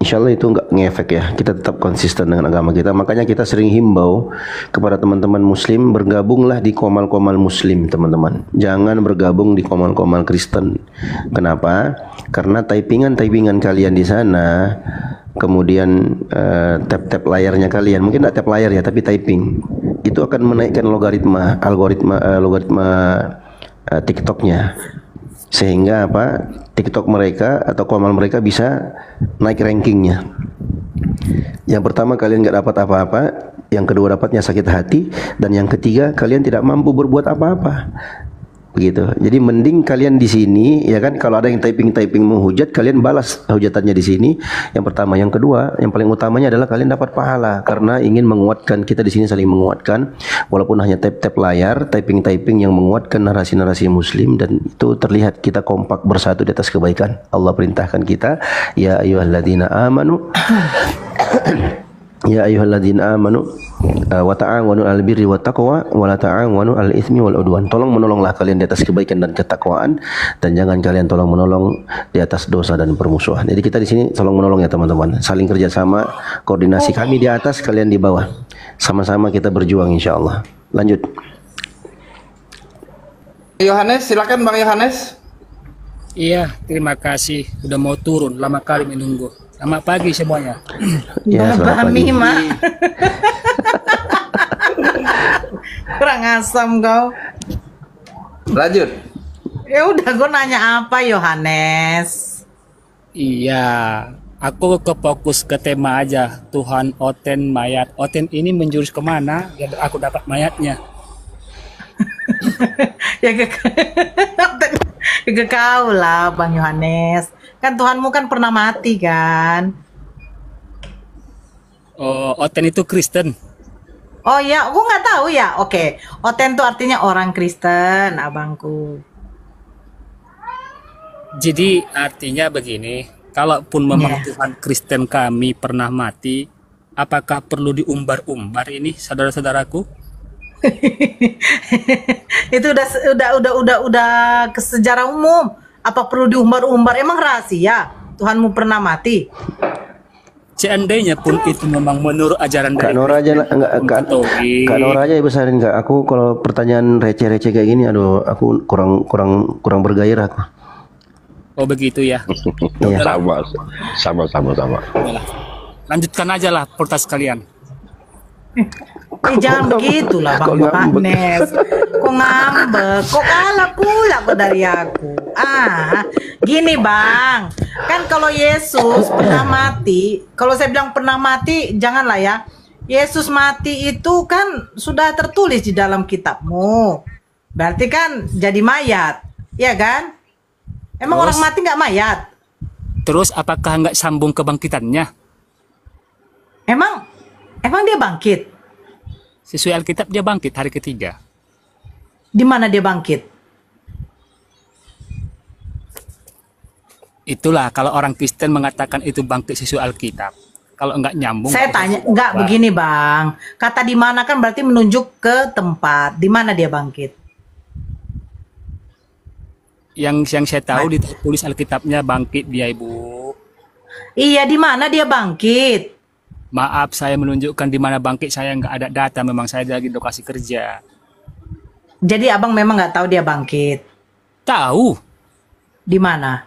insya Allah itu nggak ngefek ya. Kita tetap konsisten dengan agama kita. Makanya kita sering himbau kepada teman-teman Muslim, bergabunglah di komal-komal Muslim, teman-teman. Jangan bergabung di komal-komal Kristen. Kenapa? Karena typingan kalian di sana, kemudian tap-tap layarnya kalian, mungkin nggak tap layar ya, tapi typing, itu akan menaikkan algoritma TikToknya. Sehingga apa, TikTok mereka atau komal mereka bisa naik rankingnya. Yang pertama, kalian nggak dapat apa-apa. Yang kedua, dapatnya sakit hati. Dan yang ketiga, kalian tidak mampu berbuat apa-apa. Begitu. Jadi mending kalian di sini, ya kan, kalau ada yang typing menghujat, kalian balas hujatannya di sini. Yang pertama, yang kedua, yang paling utamanya adalah kalian dapat pahala karena ingin menguatkan, kita di sini saling menguatkan, walaupun hanya tap layar, typing yang menguatkan narasi-narasi Muslim, dan itu terlihat kita kompak bersatu di atas kebaikan. Allah perintahkan kita, ya ayyuhalladzina amanu ya ayyuhalladzina amanu wa ta'awanu 'alal birri wat taqwa wa la ta'awanu 'alal itsmi wal 'udwan. Tolong menolonglah kalian di atas kebaikan dan ketakwaan, dan jangan kalian tolong menolong di atas dosa dan permusuhan. Jadi kita di sini tolong menolong ya teman-teman. Saling kerjasama, koordinasi, kami di atas, kalian di bawah. Sama-sama kita berjuang insyaallah. Lanjut. Yohanes, silakan Bang Yohanes. Iya, terima kasih. Udah mau turun, lama kali menunggu. Selamat pagi semuanya. Ya, selamat pagi. Mak. Kurang asam kau. Lanjut. Ya udah, gue nanya apa Yohanes? Iya, aku fokus ke tema aja. Tuhan, Oten, mayat. Oten ini menjurus kemana? Biar aku dapat mayatnya. Ya ke kau lah Bang Yohanes. Kan Tuhanmu kan pernah mati kan? Oh, Oten itu Kristen. Oh ya, aku nggak tahu ya. Oke, Oten itu artinya orang Kristen, abangku. Jadi artinya begini, kalaupun memang Tuhan Kristen kami pernah mati, apakah perlu diumbar-umbar ini saudara-saudaraku? Itu udah ke sejarah umum. Apa perlu diumbar-umbar? Emang rahasia Tuhanmu pernah mati? Seandainya pun itu memang menurut ajaran Kak dari Nora aja lah, Kak Nora aja besarin Kak. Aku kalau pertanyaan receh-receh kayak gini, aduh, aku kurang bergairah aku. Oh begitu ya. Iya. Sama. Yalah. Lanjutkan aja lah protes kalian. Jangan begitulah Bang Yohanes. Kok ngambek? Kok kalah pula kok dari aku? Gini Bang, kan kalau Yesus pernah mati, kalau saya bilang pernah mati, janganlah ya. Yesus mati itu kan sudah tertulis di dalam kitabmu. Berarti kan jadi mayat, ya kan? Emang orang mati nggak mayat? Terus apakah nggak sambung kebangkitannya? Emang dia bangkit? Sesuai Alkitab dia bangkit hari ketiga. Di mana dia bangkit? Itulah kalau orang Kristen mengatakan itu bangkit sesuai Alkitab. Kalau nggak nyambung. Saya tanya, nggak begini Bang. Kata di mana kan berarti menunjuk ke tempat. Di mana dia bangkit? Yang saya tahu ditulis Alkitabnya bangkit dia Ibu. Iya, di mana dia bangkit? Maaf, saya menunjukkan di mana bangkit saya nggak ada data. Memang saya lagi di lokasi kerja. Jadi abang memang nggak tahu dia bangkit? Tahu. Di mana?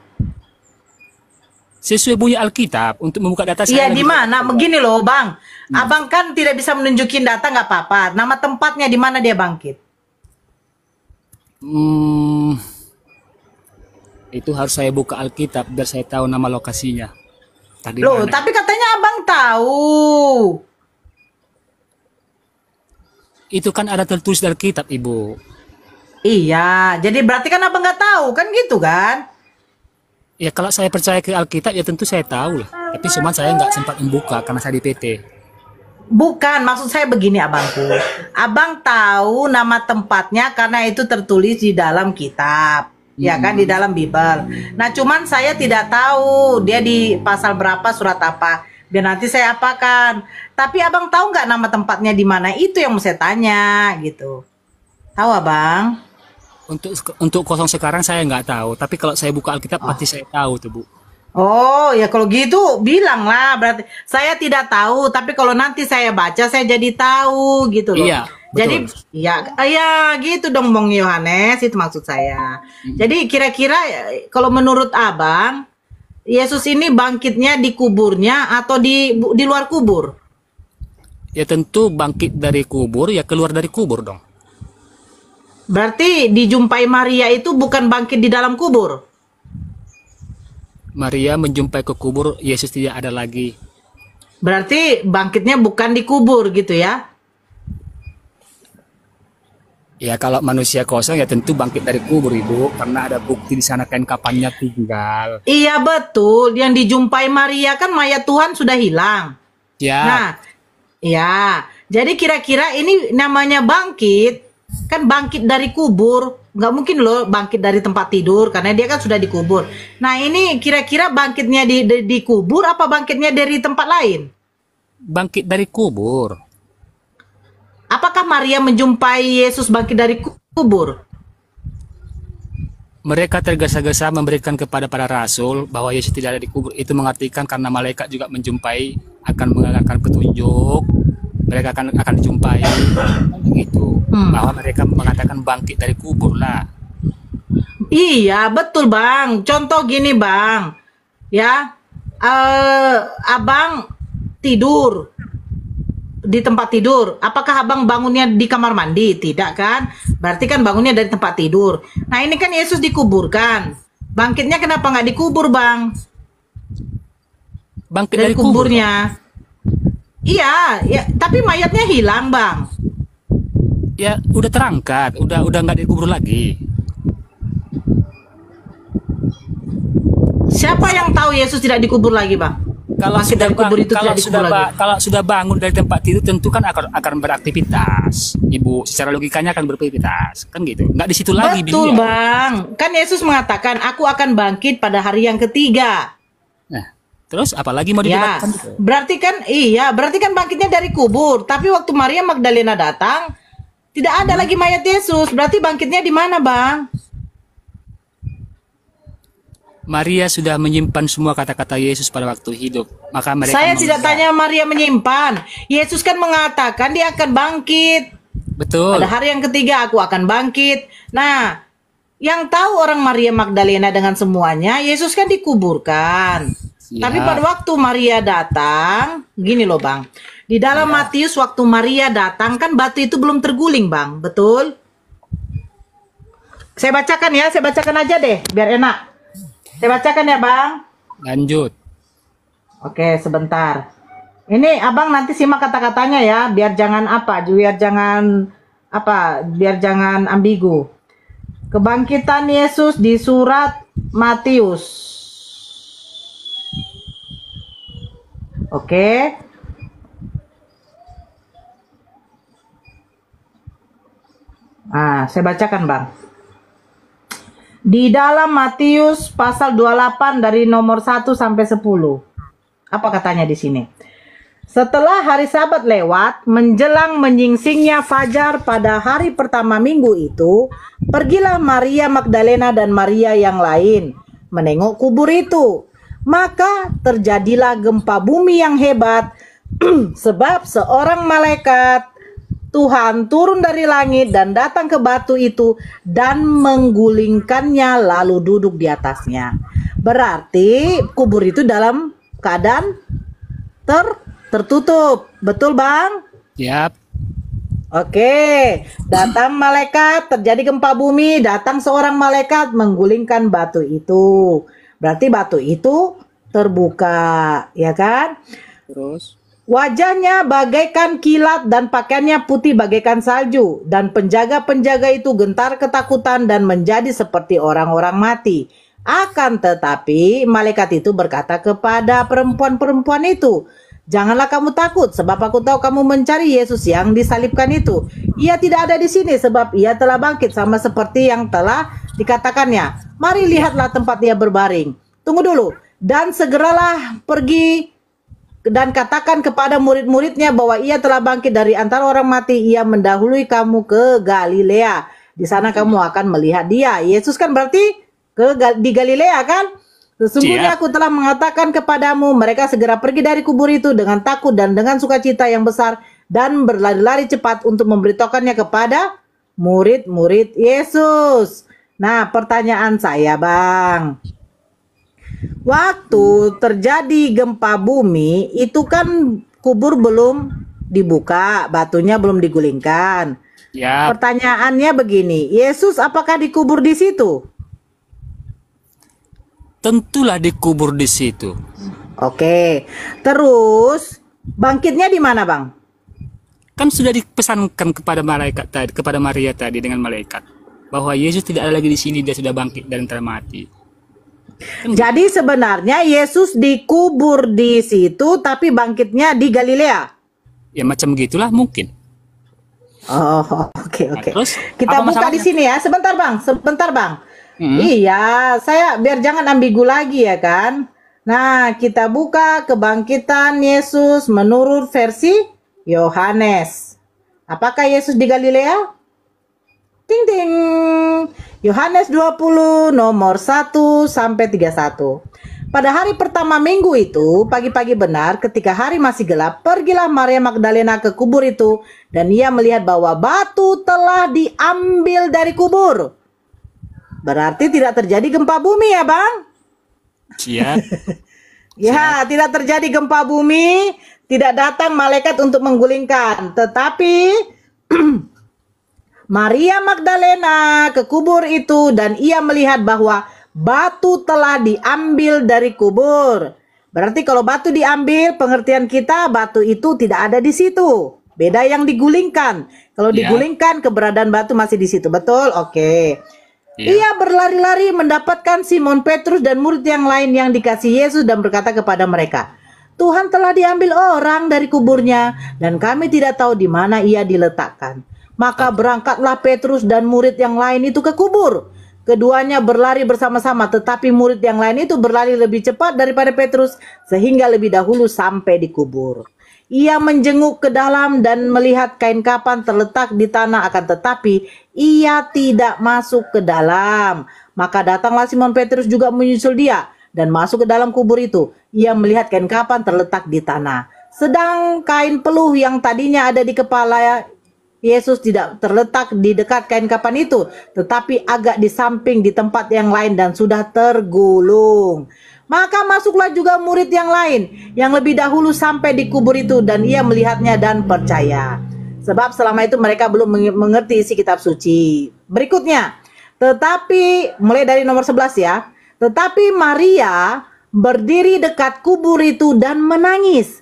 Sesuai bunyi Alkitab untuk membuka data saya. Iya, di mana? Begini loh Bang. Abang kan tidak bisa menunjukin data, nggak apa-apa. Nama tempatnya di mana dia bangkit? Itu harus saya buka Alkitab biar saya tahu nama lokasinya. Loh, tapi katanya abang tahu. Itu kan ada tertulis dalam kitab, Ibu. Iya, jadi berarti kan abang nggak tahu, kan gitu kan? Ya kalau saya percaya ke Alkitab ya tentu saya tahu lah. Tapi cuma saya nggak sempat membuka karena saya di PT. Bukan, maksud saya begini abangku. Abang tahu nama tempatnya karena itu tertulis di dalam kitab. Ya kan, di dalam Bible. Nah, cuman saya tidak tahu dia di pasal berapa, surat apa. Biar nanti saya apakan. Tapi abang tahu nggak nama tempatnya di mana? Itu yang mau saya tanya gitu. Tahu abang? Untuk kosong sekarang saya nggak tahu. Tapi kalau saya buka Alkitab pasti saya tahu tuh, Bu. Oh ya kalau gitu bilanglah, berarti saya tidak tahu tapi kalau nanti saya baca saya jadi tahu gitu loh. Iya, Jadi ya gitu dong Bang Yohanes, itu maksud saya. Jadi kira-kira kalau menurut abang Yesus ini bangkitnya di kuburnya atau di luar kubur? Ya tentu bangkit dari kubur, ya keluar dari kubur dong. Berarti dijumpai Maria itu bukan bangkit di dalam kubur? Maria menjumpai ke kubur, Yesus tidak ada lagi. Berarti bangkitnya bukan di kubur gitu ya? Ya kalau manusia kosong ya tentu bangkit dari kubur, Ibu, karena ada bukti di sana kain kapannya tinggal. Iya betul, yang dijumpai Maria kan mayat Tuhan sudah hilang. Ya. Nah, ya. Jadi kira-kira ini namanya bangkit, kan bangkit dari kubur. Nggak mungkin loh bangkit dari tempat tidur karena dia kan sudah dikubur. Nah ini kira-kira bangkitnya di kubur apa bangkitnya dari tempat lain? Bangkit dari kubur. Apakah Maria menjumpai Yesus bangkit dari kubur? Mereka tergesa-gesa memberikan kepada para rasul bahwa Yesus tidak ada di kubur. Itu mengartikan karena malaikat juga menjumpai, akan mengalahkan petunjuk. Mereka akan dijumpai gitu. Bahwa mereka mengatakan bangkit dari kubur lah. Iya betul Bang. Contoh gini Bang, ya abang tidur di tempat tidur. Apakah abang bangunnya di kamar mandi? Tidak kan? Berarti kan bangunnya dari tempat tidur. Nah ini kan Yesus dikuburkan. Bangkitnya kenapa nggak dikubur Bang? Bangkit dari kuburnya. Iya, ya, tapi mayatnya hilang Bang. Ya udah terangkat, udah nggak dikubur lagi. Siapa yang tahu Yesus tidak dikubur lagi Bang? Kalau sudah kubur itu tidak dikubur lagi. Kalau sudah bangun dari tempat tidur tentu kan akan beraktivitas, Ibu. Secara logikanya akan beraktivitas, kan gitu. Nggak di situ lagi. Betul Bang. Kan Yesus mengatakan, aku akan bangkit pada hari yang ketiga. Nah, terus apalagi mau didebatkan? Ya, berarti kan bangkitnya dari kubur. Tapi waktu Maria Magdalena datang, tidak ada lagi mayat Yesus. Berarti bangkitnya di mana, Bang? Maria sudah menyimpan semua kata-kata Yesus pada waktu hidup. Maka mereka Saya tidak tanya Maria menyimpan. Yesus kan mengatakan dia akan bangkit. Betul. Pada hari yang ketiga aku akan bangkit. Nah, yang tahu orang Maria Magdalena dengan semuanya, Yesus kan dikuburkan. Ya. Tapi pada waktu Maria datang, gini loh Bang. Di dalam Matius waktu Maria datang kan batu itu belum terguling Bang, betul? Saya bacakan ya, saya bacakan aja deh, biar enak. Saya bacakan ya Bang. Lanjut. Oke, sebentar. Ini Abang nanti simak kata-katanya ya, biar jangan biar jangan ambigu. Kebangkitan Yesus di surat Matius. Oke. Saya bacakan Bang. Di dalam Matius pasal 28 dari nomor 1 sampai 10. Apa katanya di sini? Setelah hari Sabat lewat, menjelang menyingsingnya fajar pada hari pertama minggu itu, pergilah Maria Magdalena dan Maria yang lain menengok kubur itu. Maka terjadilah gempa bumi yang hebat, sebab seorang malaikat Tuhan turun dari langit dan datang ke batu itu dan menggulingkannya lalu duduk di atasnya. Berarti kubur itu dalam keadaan tertutup. Betul Bang? Yap. Oke. Datang malaikat, terjadi gempa bumi, datang seorang malaikat menggulingkan batu itu. Berarti batu itu terbuka, ya kan? Terus? Wajahnya bagaikan kilat dan pakaiannya putih bagaikan salju. Dan penjaga-penjaga itu gentar ketakutan dan menjadi seperti orang-orang mati. Akan tetapi malaikat itu berkata kepada perempuan-perempuan itu, Janganlah kamu takut, sebab aku tahu kamu mencari Yesus yang disalibkan itu. Ia tidak ada di sini, sebab ia telah bangkit sama seperti yang telah dikatakannya. Mari lihatlah tempat ia berbaring. Tunggu dulu. Dan segeralah pergi dan katakan kepada murid-muridnya bahwa ia telah bangkit dari antara orang mati. Ia mendahului kamu ke Galilea. Di sana kamu akan melihat dia. Yesus kan berarti di Galilea kan? Sesungguhnya aku telah mengatakan kepadamu, mereka segera pergi dari kubur itu dengan takut dan dengan sukacita yang besar dan berlari-lari cepat untuk memberitahukannya kepada murid-murid Yesus. Nah, pertanyaan saya, Bang. Waktu terjadi gempa bumi, itu kan kubur belum dibuka, batunya belum digulingkan. Ya. Pertanyaannya begini, Yesus apakah dikubur di situ? Tentulah dikubur di situ. Oke. Terus bangkitnya di mana, Bang? Kan sudah dipesankan kepada malaikat tadi, kepada Maria tadi dengan malaikat bahwa Yesus tidak ada lagi di sini, dia sudah bangkit dari antara mati. Jadi sebenarnya Yesus dikubur di situ tapi bangkitnya di Galilea. Ya macam gitulah mungkin. Oh, oke. Nah, terus, Kita apa buka masalahnya? di sini ya. Sebentar, Bang. Iya, saya biar jangan ambigu lagi ya kan. Nah, kita buka kebangkitan Yesus menurut versi Yohanes. Apakah Yesus di Galilea? Ting ting. Yohanes 20 nomor 1 sampai 31. Pada hari pertama minggu itu, pagi-pagi benar ketika hari masih gelap, pergilah Maria Magdalena ke kubur itu dan ia melihat bahwa batu telah diambil dari kubur. Berarti tidak terjadi gempa bumi ya, Bang? Siap. Ya, tidak terjadi gempa bumi, tidak datang malaikat untuk menggulingkan, tetapi Maria Magdalena ke kubur itu dan ia melihat bahwa batu telah diambil dari kubur. Berarti kalau batu diambil, pengertian kita batu itu tidak ada di situ. Beda yang digulingkan. Kalau digulingkan, keberadaan batu masih di situ. Betul? Oke. Ia berlari-lari mendapatkan Simon Petrus dan murid yang lain yang dikasihi Yesus dan berkata kepada mereka, Tuhan telah diambil orang dari kuburnya dan kami tidak tahu di mana ia diletakkan. Maka berangkatlah Petrus dan murid yang lain itu ke kubur. Keduanya berlari bersama-sama, tetapi murid yang lain itu berlari lebih cepat daripada Petrus sehingga lebih dahulu sampai di kubur. Ia menjenguk ke dalam dan melihat kain kapan terletak di tanah, akan tetapi ia tidak masuk ke dalam. Maka datanglah Simon Petrus juga menyusul dia dan masuk ke dalam kubur itu. Ia melihat kain kapan terletak di tanah. Sedang kain peluh yang tadinya ada di kepala Yesus tidak terletak di dekat kain kapan itu, tetapi agak di samping di tempat yang lain dan sudah tergulung. Maka masuklah juga murid yang lain yang lebih dahulu sampai di kubur itu dan ia melihatnya dan percaya. Sebab selama itu mereka belum mengerti isi kitab suci. Berikutnya, tetapi mulai dari nomor 11 ya. Tetapi Maria berdiri dekat kubur itu dan menangis.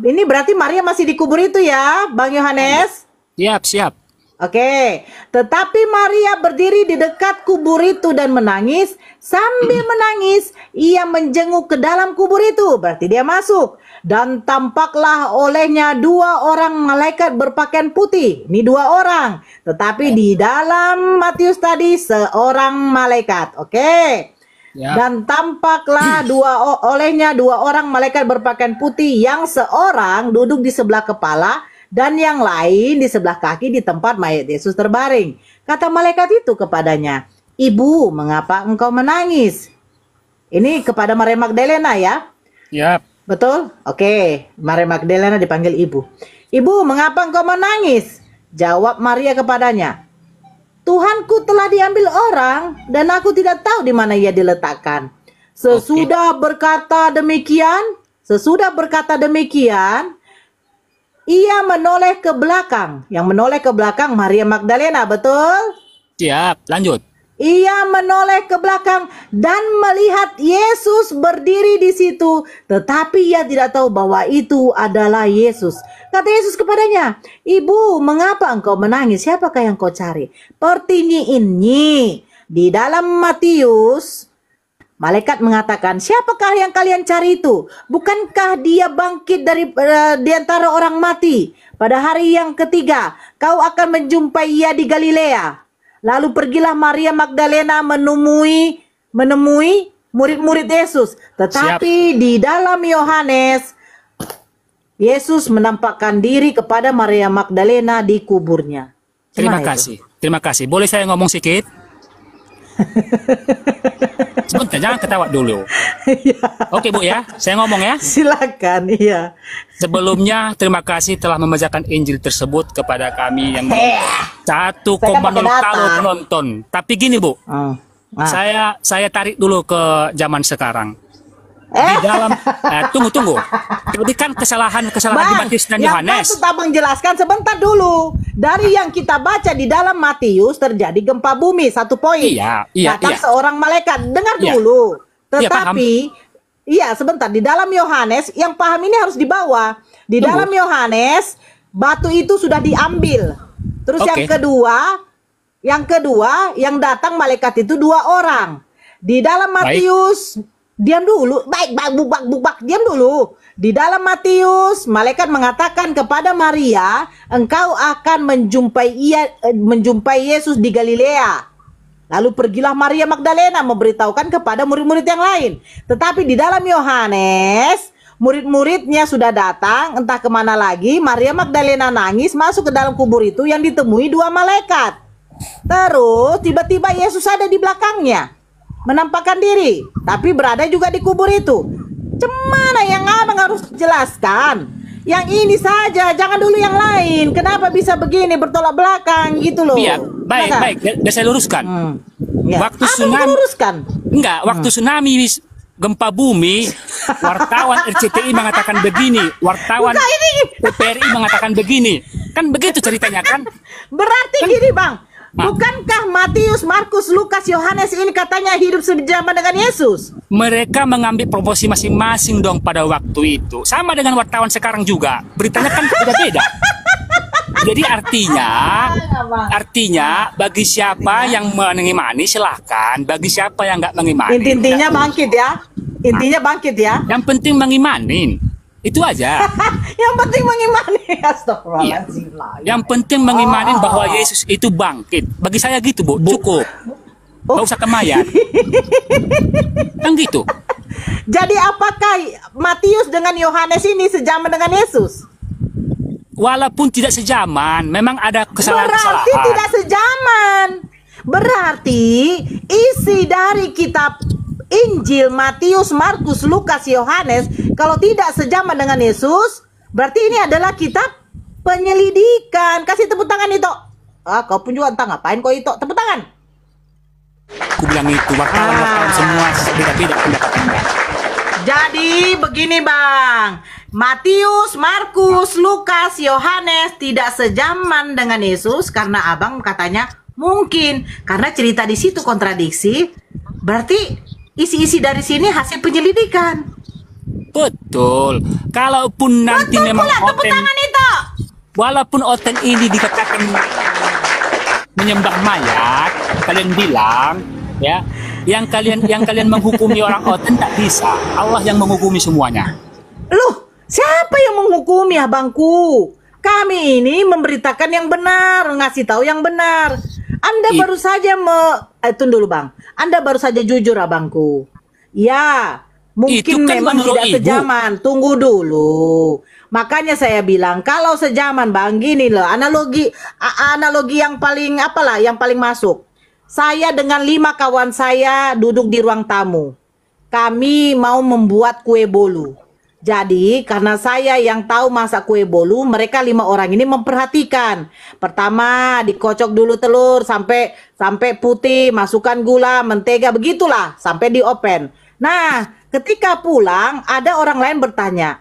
Ini berarti Maria masih di kubur itu ya, Bang Yohanes? Siap. Oke, tetapi Maria berdiri di dekat kubur itu dan menangis. Sambil menangis, ia menjenguk ke dalam kubur itu. Berarti dia masuk. Dan tampaklah olehnya 2 orang malaikat berpakaian putih. Ini 2 orang. Tetapi di dalam Matius tadi seorang malaikat. Oke. Dan tampaklah olehnya 2 orang malaikat berpakaian putih. Yang seorang duduk di sebelah kepala dan yang lain di sebelah kaki di tempat mayat Yesus terbaring. Kata malaikat itu kepadanya, Ibu, mengapa engkau menangis? Ini kepada Maria Magdalena ya? Betul? Oke, Maria Magdalena dipanggil ibu. Ibu, mengapa engkau menangis? Jawab Maria kepadanya, Tuhanku telah diambil orang dan aku tidak tahu di mana ia diletakkan. Sesudah berkata demikian, ia menoleh ke belakang. Yang menoleh ke belakang Maria Magdalena, betul? Siap, lanjut. Ia menoleh ke belakang dan melihat Yesus berdiri di situ. Tetapi ia tidak tahu bahwa itu adalah Yesus. Kata Yesus kepadanya, Ibu, mengapa engkau menangis? Siapakah yang kau cari? Pertini ini di dalam Matius Malaikat mengatakan, siapakah yang kalian cari itu? Bukankah dia bangkit di antara orang mati? Pada hari yang ketiga, kau akan menjumpai ia di Galilea. Lalu pergilah Maria Magdalena menemui murid-murid Yesus. Tetapi di dalam Yohanes, Yesus menampakkan diri kepada Maria Magdalena di kuburnya. Terima kasih. Terima kasih. Boleh saya ngomong sedikit? Sebentar, jangan ketawa dulu. Oke Bu ya, saya ngomong ya. Silakan, iya. Sebelumnya terima kasih telah membacakan Injil tersebut kepada kami yang 1,0 penonton. Tapi gini Bu, saya tarik dulu ke zaman sekarang. Di dalam tunggu. Jadi kan kesalahan di Matius dan Yohanes. Yang Abang jelaskan sebentar dulu. Dari yang kita baca di dalam Matius terjadi gempa bumi, 1 poin. Datang seorang malaikat. Dengar dulu. Tetapi sebentar, di dalam Yohanes yang paham ini harus dibawa. Di dalam Yohanes batu itu sudah diambil. Terus yang kedua yang datang malaikat itu 2 orang. Di dalam Matius diam dulu, bubak, diam dulu. Di dalam Matius, malaikat mengatakan kepada Maria, engkau akan menjumpai Yesus di Galilea. Lalu pergilah Maria Magdalena memberitahukan kepada murid-murid yang lain. Tetapi di dalam Yohanes, murid-muridnya sudah datang, entah kemana lagi. Maria Magdalena nangis masuk ke dalam kubur itu yang ditemui 2 malaikat. Terus tiba-tiba Yesus ada di belakangnya, menampakkan diri, tapi berada juga di kubur itu. Cemana yang Abang harus jelaskan? Yang ini saja, jangan dulu yang lain. Kenapa bisa begini bertolak belakang gitu loh? Iya, baik. Saya luruskan. Waktu tsunami, waktu tsunami gempa bumi, wartawan RCTI mengatakan begini, wartawan TVRI mengatakan begini. Kan begitu ceritanya kan? Berarti gini Bang, bukankah Matius, Markus, Lukas, Yohanes ini katanya hidup sejaman dengan Yesus? Mereka mengambil proporsi masing-masing dong pada waktu itu. Sama dengan wartawan sekarang juga. Beritanya kan beda-beda. Jadi artinya bagi siapa yang mengimani silahkan. Bagi siapa yang nggak mengimani. Intinya bangkit ya. Intinya bangkit ya. Yang penting mengimanin. Itu aja. Yang penting mengimani. Astagfirullahaladzim. Yang penting mengimanin bahwa Yesus itu bangkit. Bagi saya gitu Bu, cukup. Gak usah kemayat. Kan gitu. Jadi apakah Matius dengan Yohanes ini sejaman dengan Yesus? Walaupun tidak sejaman, memang ada kesalahan-kesalahan. Berarti tidak sejaman. Berarti isi dari kitab Injil Matius, Markus, Lukas, Yohanes kalau tidak sejaman dengan Yesus, berarti ini adalah kitab penyelidikan. Kasih tepuk tangan itu. Kau pun juga entah ngapain kau itu. Tepuk tangan. Aku bilang itu wartawan semua beda-beda pendapatnya. Jadi begini Bang, Matius, Markus, Lukas, Yohanes tidak sejaman dengan Yesus karena Abang katanya mungkin karena cerita di situ kontradiksi. Berarti isi-isi dari sini hasil penyelidikan. Betul. Kalaupun nanti memang Oten, walaupun Oten ini dikatakan menyembah mayat, kalian bilang ya, yang kalian menghukumi orang Oten tak bisa. Allah yang menghukumi semuanya. Loh, siapa yang menghukumi Abangku? Kami ini memberitakan yang benar, ngasih tahu yang benar. Anda baru saja tunggu dulu Bang. Anda baru saja jujur Abangku. Ya, mungkin kan memang tidak sejaman. Tunggu dulu. Makanya saya bilang kalau sejaman Bang, gini loh, analogi yang paling yang paling masuk. Saya dengan 5 kawan saya duduk di ruang tamu. Kami mau membuat kue bolu. Jadi karena saya yang tahu masak kue bolu, mereka 5 orang ini memperhatikan. Pertama dikocok dulu telur sampai putih, masukkan gula, mentega, begitulah sampai di oven. Nah, ketika pulang ada orang lain bertanya,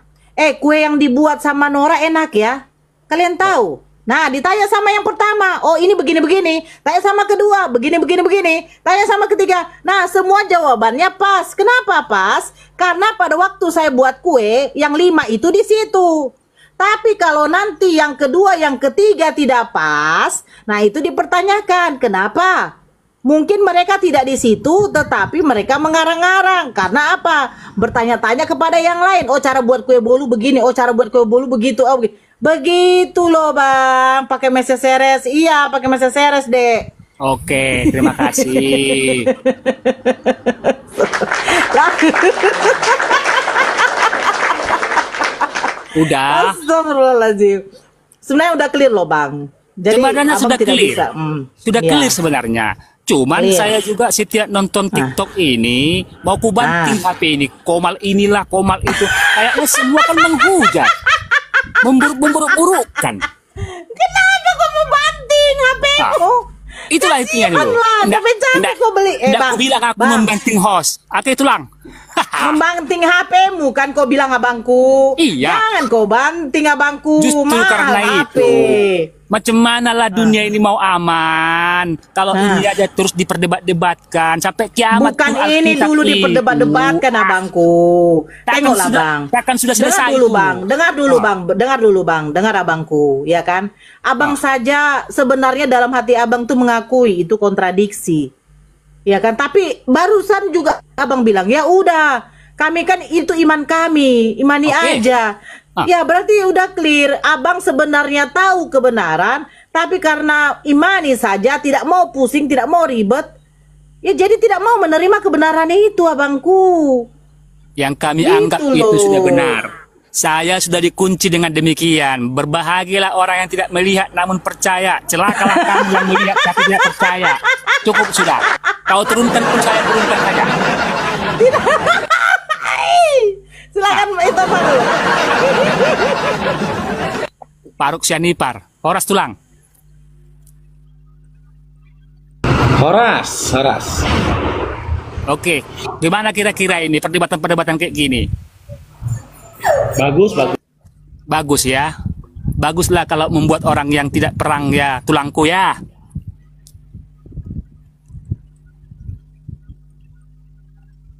kue yang dibuat sama Nora enak ya? Kalian tahu? Nah, ditanya sama yang pertama, oh ini begini-begini. Tanya sama kedua, begini-begini. Tanya sama ketiga. Nah, semua jawabannya pas. Kenapa pas? Karena pada waktu saya buat kue, yang 5 itu di situ. Tapi kalau nanti yang kedua, yang ketiga tidak pas, nah itu dipertanyakan. Kenapa? Mungkin mereka tidak di situ, tetapi mereka mengarang-arang. Karena apa? Bertanya-tanya kepada yang lain. Oh, cara buat kue bolu begini. Oh, cara buat kue bolu begitu. Oh, begitu loh, Bang. Pakai meses seres. Iya, pakai meses seres, Dek. Oke, terima kasih. Udah. Astagfirullahaladzim. Sebenarnya udah clear loh, Bang. Jadi sebenarnya sudah clear. Bisa. Sudah Ya. clear sebenarnya. Cuman Clear. saya juga setiap nonton TikTok ini mau ku banting HP ini, komal inilah, komal itu. Kayaknya semua kan menghujat. Memburuk-burukkan. Kenapa kau mau banting HP-ku? Itulah intinya dulu. Tapi cantik kau beli. Enggak, aku bilang aku membanting host. Oke, tulang. Membanting HP-mu kan kau bilang abangku. Iya. Jangan kau banting abangku. Justru mahal karena HP. itu. Macam mana lah dunia ini mau aman kalau ini aja terus diperdebat-debatkan sampai kiamat. Bukan tuh ini Alkitab dulu itu. diperdebat-debatkan abangku. Tengoklah Bang. Takkan sudah selesai. Dengar dulu Bang. Dengar dulu Bang. Dengar dulu Bang. Dengar abangku, ya kan? Abang saja sebenarnya dalam hati abang tuh mengakui itu kontradiksi. Ya kan? Tapi barusan juga abang bilang, "Ya udah, kami kan itu iman kami, imani aja." Ya berarti udah clear. Abang sebenarnya tahu kebenaran, tapi karena imani saja, tidak mau pusing, tidak mau ribet, ya jadi tidak mau menerima kebenaran itu abangku. Yang kami Gitu anggap itu loh. sudah benar. Saya sudah dikunci dengan demikian. Berbahagialah orang yang tidak melihat namun percaya. Celakalah kamu yang melihat tapi tidak percaya. Cukup sudah. Kau turunkan pun saya turunkan saja. Silakan itu apa dulu? Faruk Sianipar, Horas tulang. Horas. Oke, gimana kira-kira ini perdebatan-perdebatan kayak gini? Bagus. Bagus ya. Baguslah kalau membuat orang yang tidak perang ya, tulangku ya.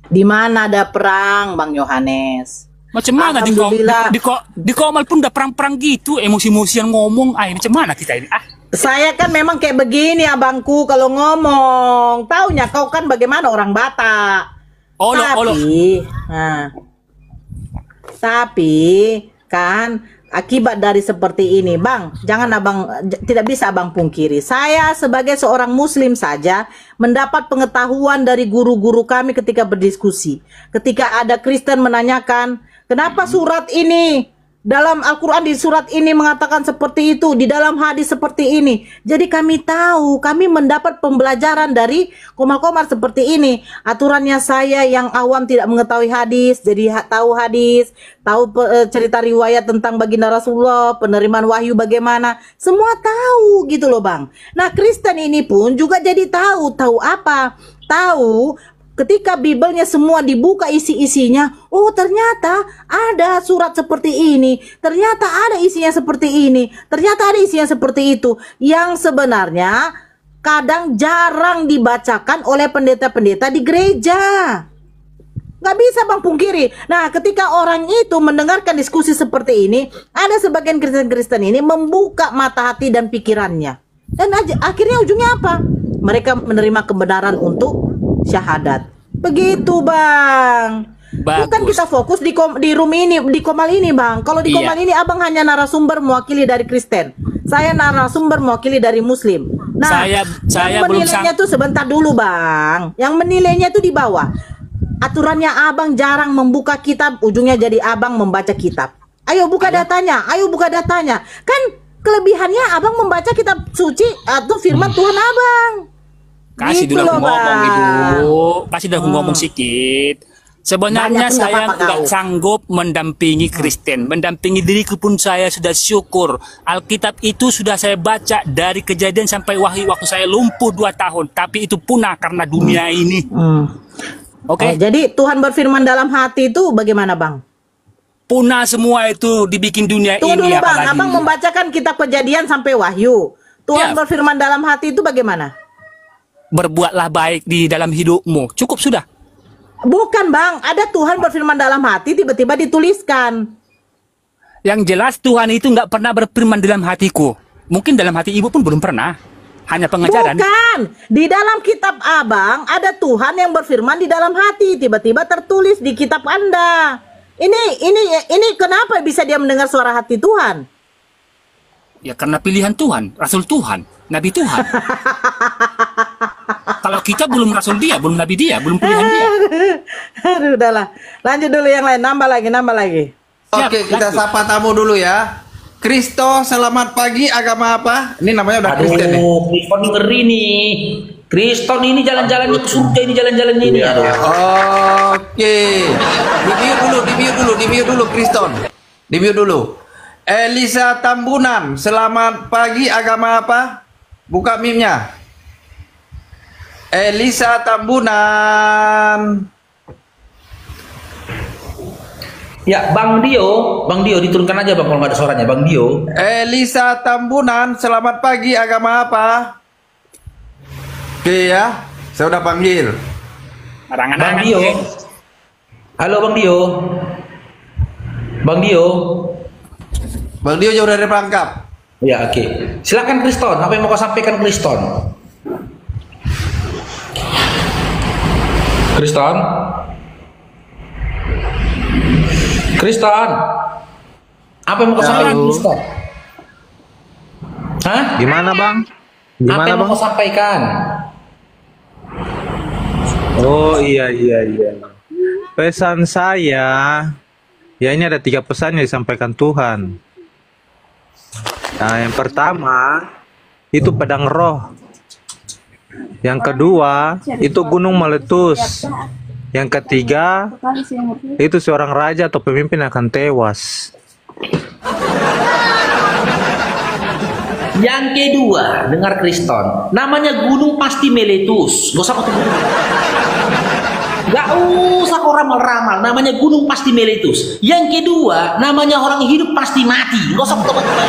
Di mana ada perang, Bang Yohanes? Macam mana di Komal pun udah perang-perang gitu, emosi-emosian ngomong. Macam mana kita ini? Saya kan memang kayak begini abangku kalau ngomong. Taunya kau kan bagaimana orang Batak. Tapi kan akibat dari seperti ini, Bang, jangan abang tidak bisa abang pungkiri. Saya sebagai seorang muslim saja mendapat pengetahuan dari guru-guru kami ketika berdiskusi. Ketika ada Kristen menanyakan, kenapa surat ini dalam Al-Quran di surat ini mengatakan seperti itu, di dalam hadis seperti ini. Jadi kami tahu, kami mendapat pembelajaran dari komal-komal seperti ini. Aturannya saya yang awam tidak mengetahui hadis, jadi tahu hadis, tahu cerita riwayat tentang baginda Rasulullah, penerimaan wahyu bagaimana, semua tahu gitu loh Bang. Nah Kristen ini pun juga jadi tahu apa? Tahu ketika Bibelnya semua dibuka isi-isinya, oh ternyata ada surat seperti ini, ternyata ada isinya seperti ini, ternyata ada isinya seperti itu, yang sebenarnya kadang jarang dibacakan oleh pendeta-pendeta di gereja. Nggak bisa Bang pungkiri. Nah ketika orang itu mendengarkan diskusi seperti ini, ada sebagian Kristen-Kristen ini membuka mata hati dan pikirannya. Dan akhirnya ujungnya apa? Mereka menerima kebenaran untuk syahadat. Begitu Bang. Bagus. Bukan kita fokus di room ini, di Komal ini Bang. Kalau di Komal ini abang hanya narasumber mewakili dari Kristen, saya narasumber mewakili dari Muslim. Nah saya yang belum menilainya tuh sebentar dulu Bang. Yang menilainya tuh di bawah. Aturannya abang jarang membuka kitab, ujungnya jadi abang membaca kitab. Ayo buka datanya, ayo buka datanya. Kan kelebihannya abang membaca kitab suci atau firman Tuhan abang. Kasih Gitu dulu aku loh, ngomong Bang. Ibu. Kasih dulu aku ngomong sedikit. Sebenarnya Banyak saya nggak nggak apa-apa, sanggup mendampingi Kristen. Mendampingi diriku pun saya sudah syukur. Alkitab itu sudah saya baca dari Kejadian sampai Wahyu waktu saya lumpuh 2 tahun. Tapi itu punah karena dunia ini. Oke. Jadi Tuhan berfirman dalam hati itu bagaimana Bang? Punah semua itu dibikin dunia Tunggu ini. dulu Bang, apalagi. abang membacakan kitab Kejadian sampai Wahyu. Tuhan berfirman dalam hati itu bagaimana? Berbuatlah baik di dalam hidupmu. Cukup sudah. Bukan Bang, ada Tuhan berfirman dalam hati tiba-tiba dituliskan. Yang jelas Tuhan itu nggak pernah berfirman dalam hatiku. Mungkin dalam hati ibu pun belum pernah. hanya pengajaran. Bukan. Di dalam kitab Abang ada Tuhan yang berfirman di dalam hati. Tiba-tiba tertulis di kitab Anda. Ini kenapa bisa dia mendengar suara hati Tuhan? Ya karena pilihan Tuhan, Rasul Tuhan, Nabi Tuhan. Kalau kita belum Rasul dia, belum Nabi dia, belum pilihan dia. Aduh, udahlah. Lanjut dulu yang lain, nambah lagi. Oke, kita sapa tamu dulu ya. Kristo, selamat pagi. Agama apa? Ini namanya udah Kristen nih. Kriston ngeri nih. Kriston ini jalan-jalannya ke surga, ini jalan-jalannya ini. Oke. Di mute dulu Kriston. Di mute dulu. Elisa Tambunan, selamat pagi. Agama apa? Buka meme-nya. Elisa Tambunan. Ya, Bang Dio diturunkan aja Bang kalau nggak ada suaranya, Bang Dio. Elisa Tambunan, selamat pagi. Agama apa? Oke ya, saya udah panggil. Bang Dio. Halo Bang Dio. Bang Dio jauh dari perangkap. Ya, oke. Silakan Kriston, apa yang mau kau sampaikan Kriston? Kriston, apa yang mau kau sampaikan Kriston? Hah? Gimana Bang? Apa yang mau kau sampaikan? Oh iya. Pesan saya, ya ini ada 3 pesan yang disampaikan Tuhan. Nah, yang pertama itu pedang roh. Yang kedua itu gunung meletus. Yang ketiga itu seorang raja atau pemimpin akan tewas. Yang kedua, dengar Kriston, namanya gunung pasti meletus. Gak usah kau ramal-ramal, namanya gunung pasti meletus. Yang kedua, namanya orang hidup pasti mati. Gak usah kau tebak-tebak.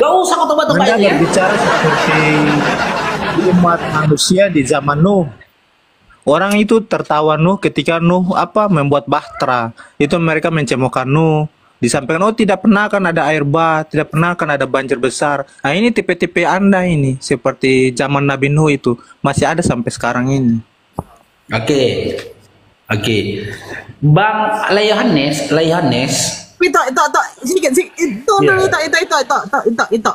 Gak usah kau tebak-tebak ya. Anda berbicara seperti umat manusia di zaman Nuh. Orang itu tertawa Nuh ketika Nuh membuat bahtera. Itu mereka mencemokan Nuh. Disampaikan, oh tidak pernah kan ada air bah, tidak pernah kan ada banjir besar. Nah ini tipe-tipe Anda ini, seperti zaman Nabi Nuh itu, masih ada sampai sekarang ini. Oke. Bang Leyohanes. Itu.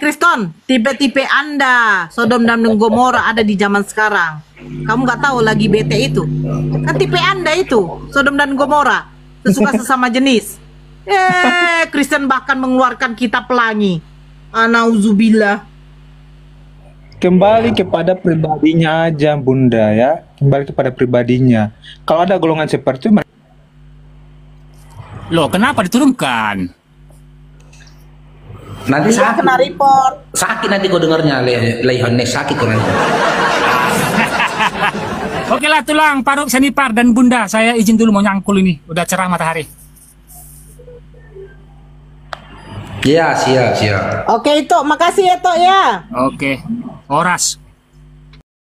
Kriston, tipe-tipe Anda, Sodom dan Gomora ada di zaman sekarang. Kamu nggak tahu lagi bete itu? Kan tipe Anda itu, Sodom dan Gomora, sesuka sesama jenis. Kristen bahkan mengeluarkan kitab pelangi. Anauzubillah. Kembali kepada pribadinya aja Bunda ya. Kembali kepada pribadinya. Kalau ada golongan seperti itu, loh kenapa diturunkan? Nanti sakit. Kena report. Sakit nanti kau dengarnya, Leyohanes, sakit kau nanti. Oke lah Tulang, Paruk, Senipar, dan Bunda, saya izin dulu mau nyangkul ini. Udah cerah matahari. Iya, siap. Oke, itu makasih ya Tok ya. Oke, Horas.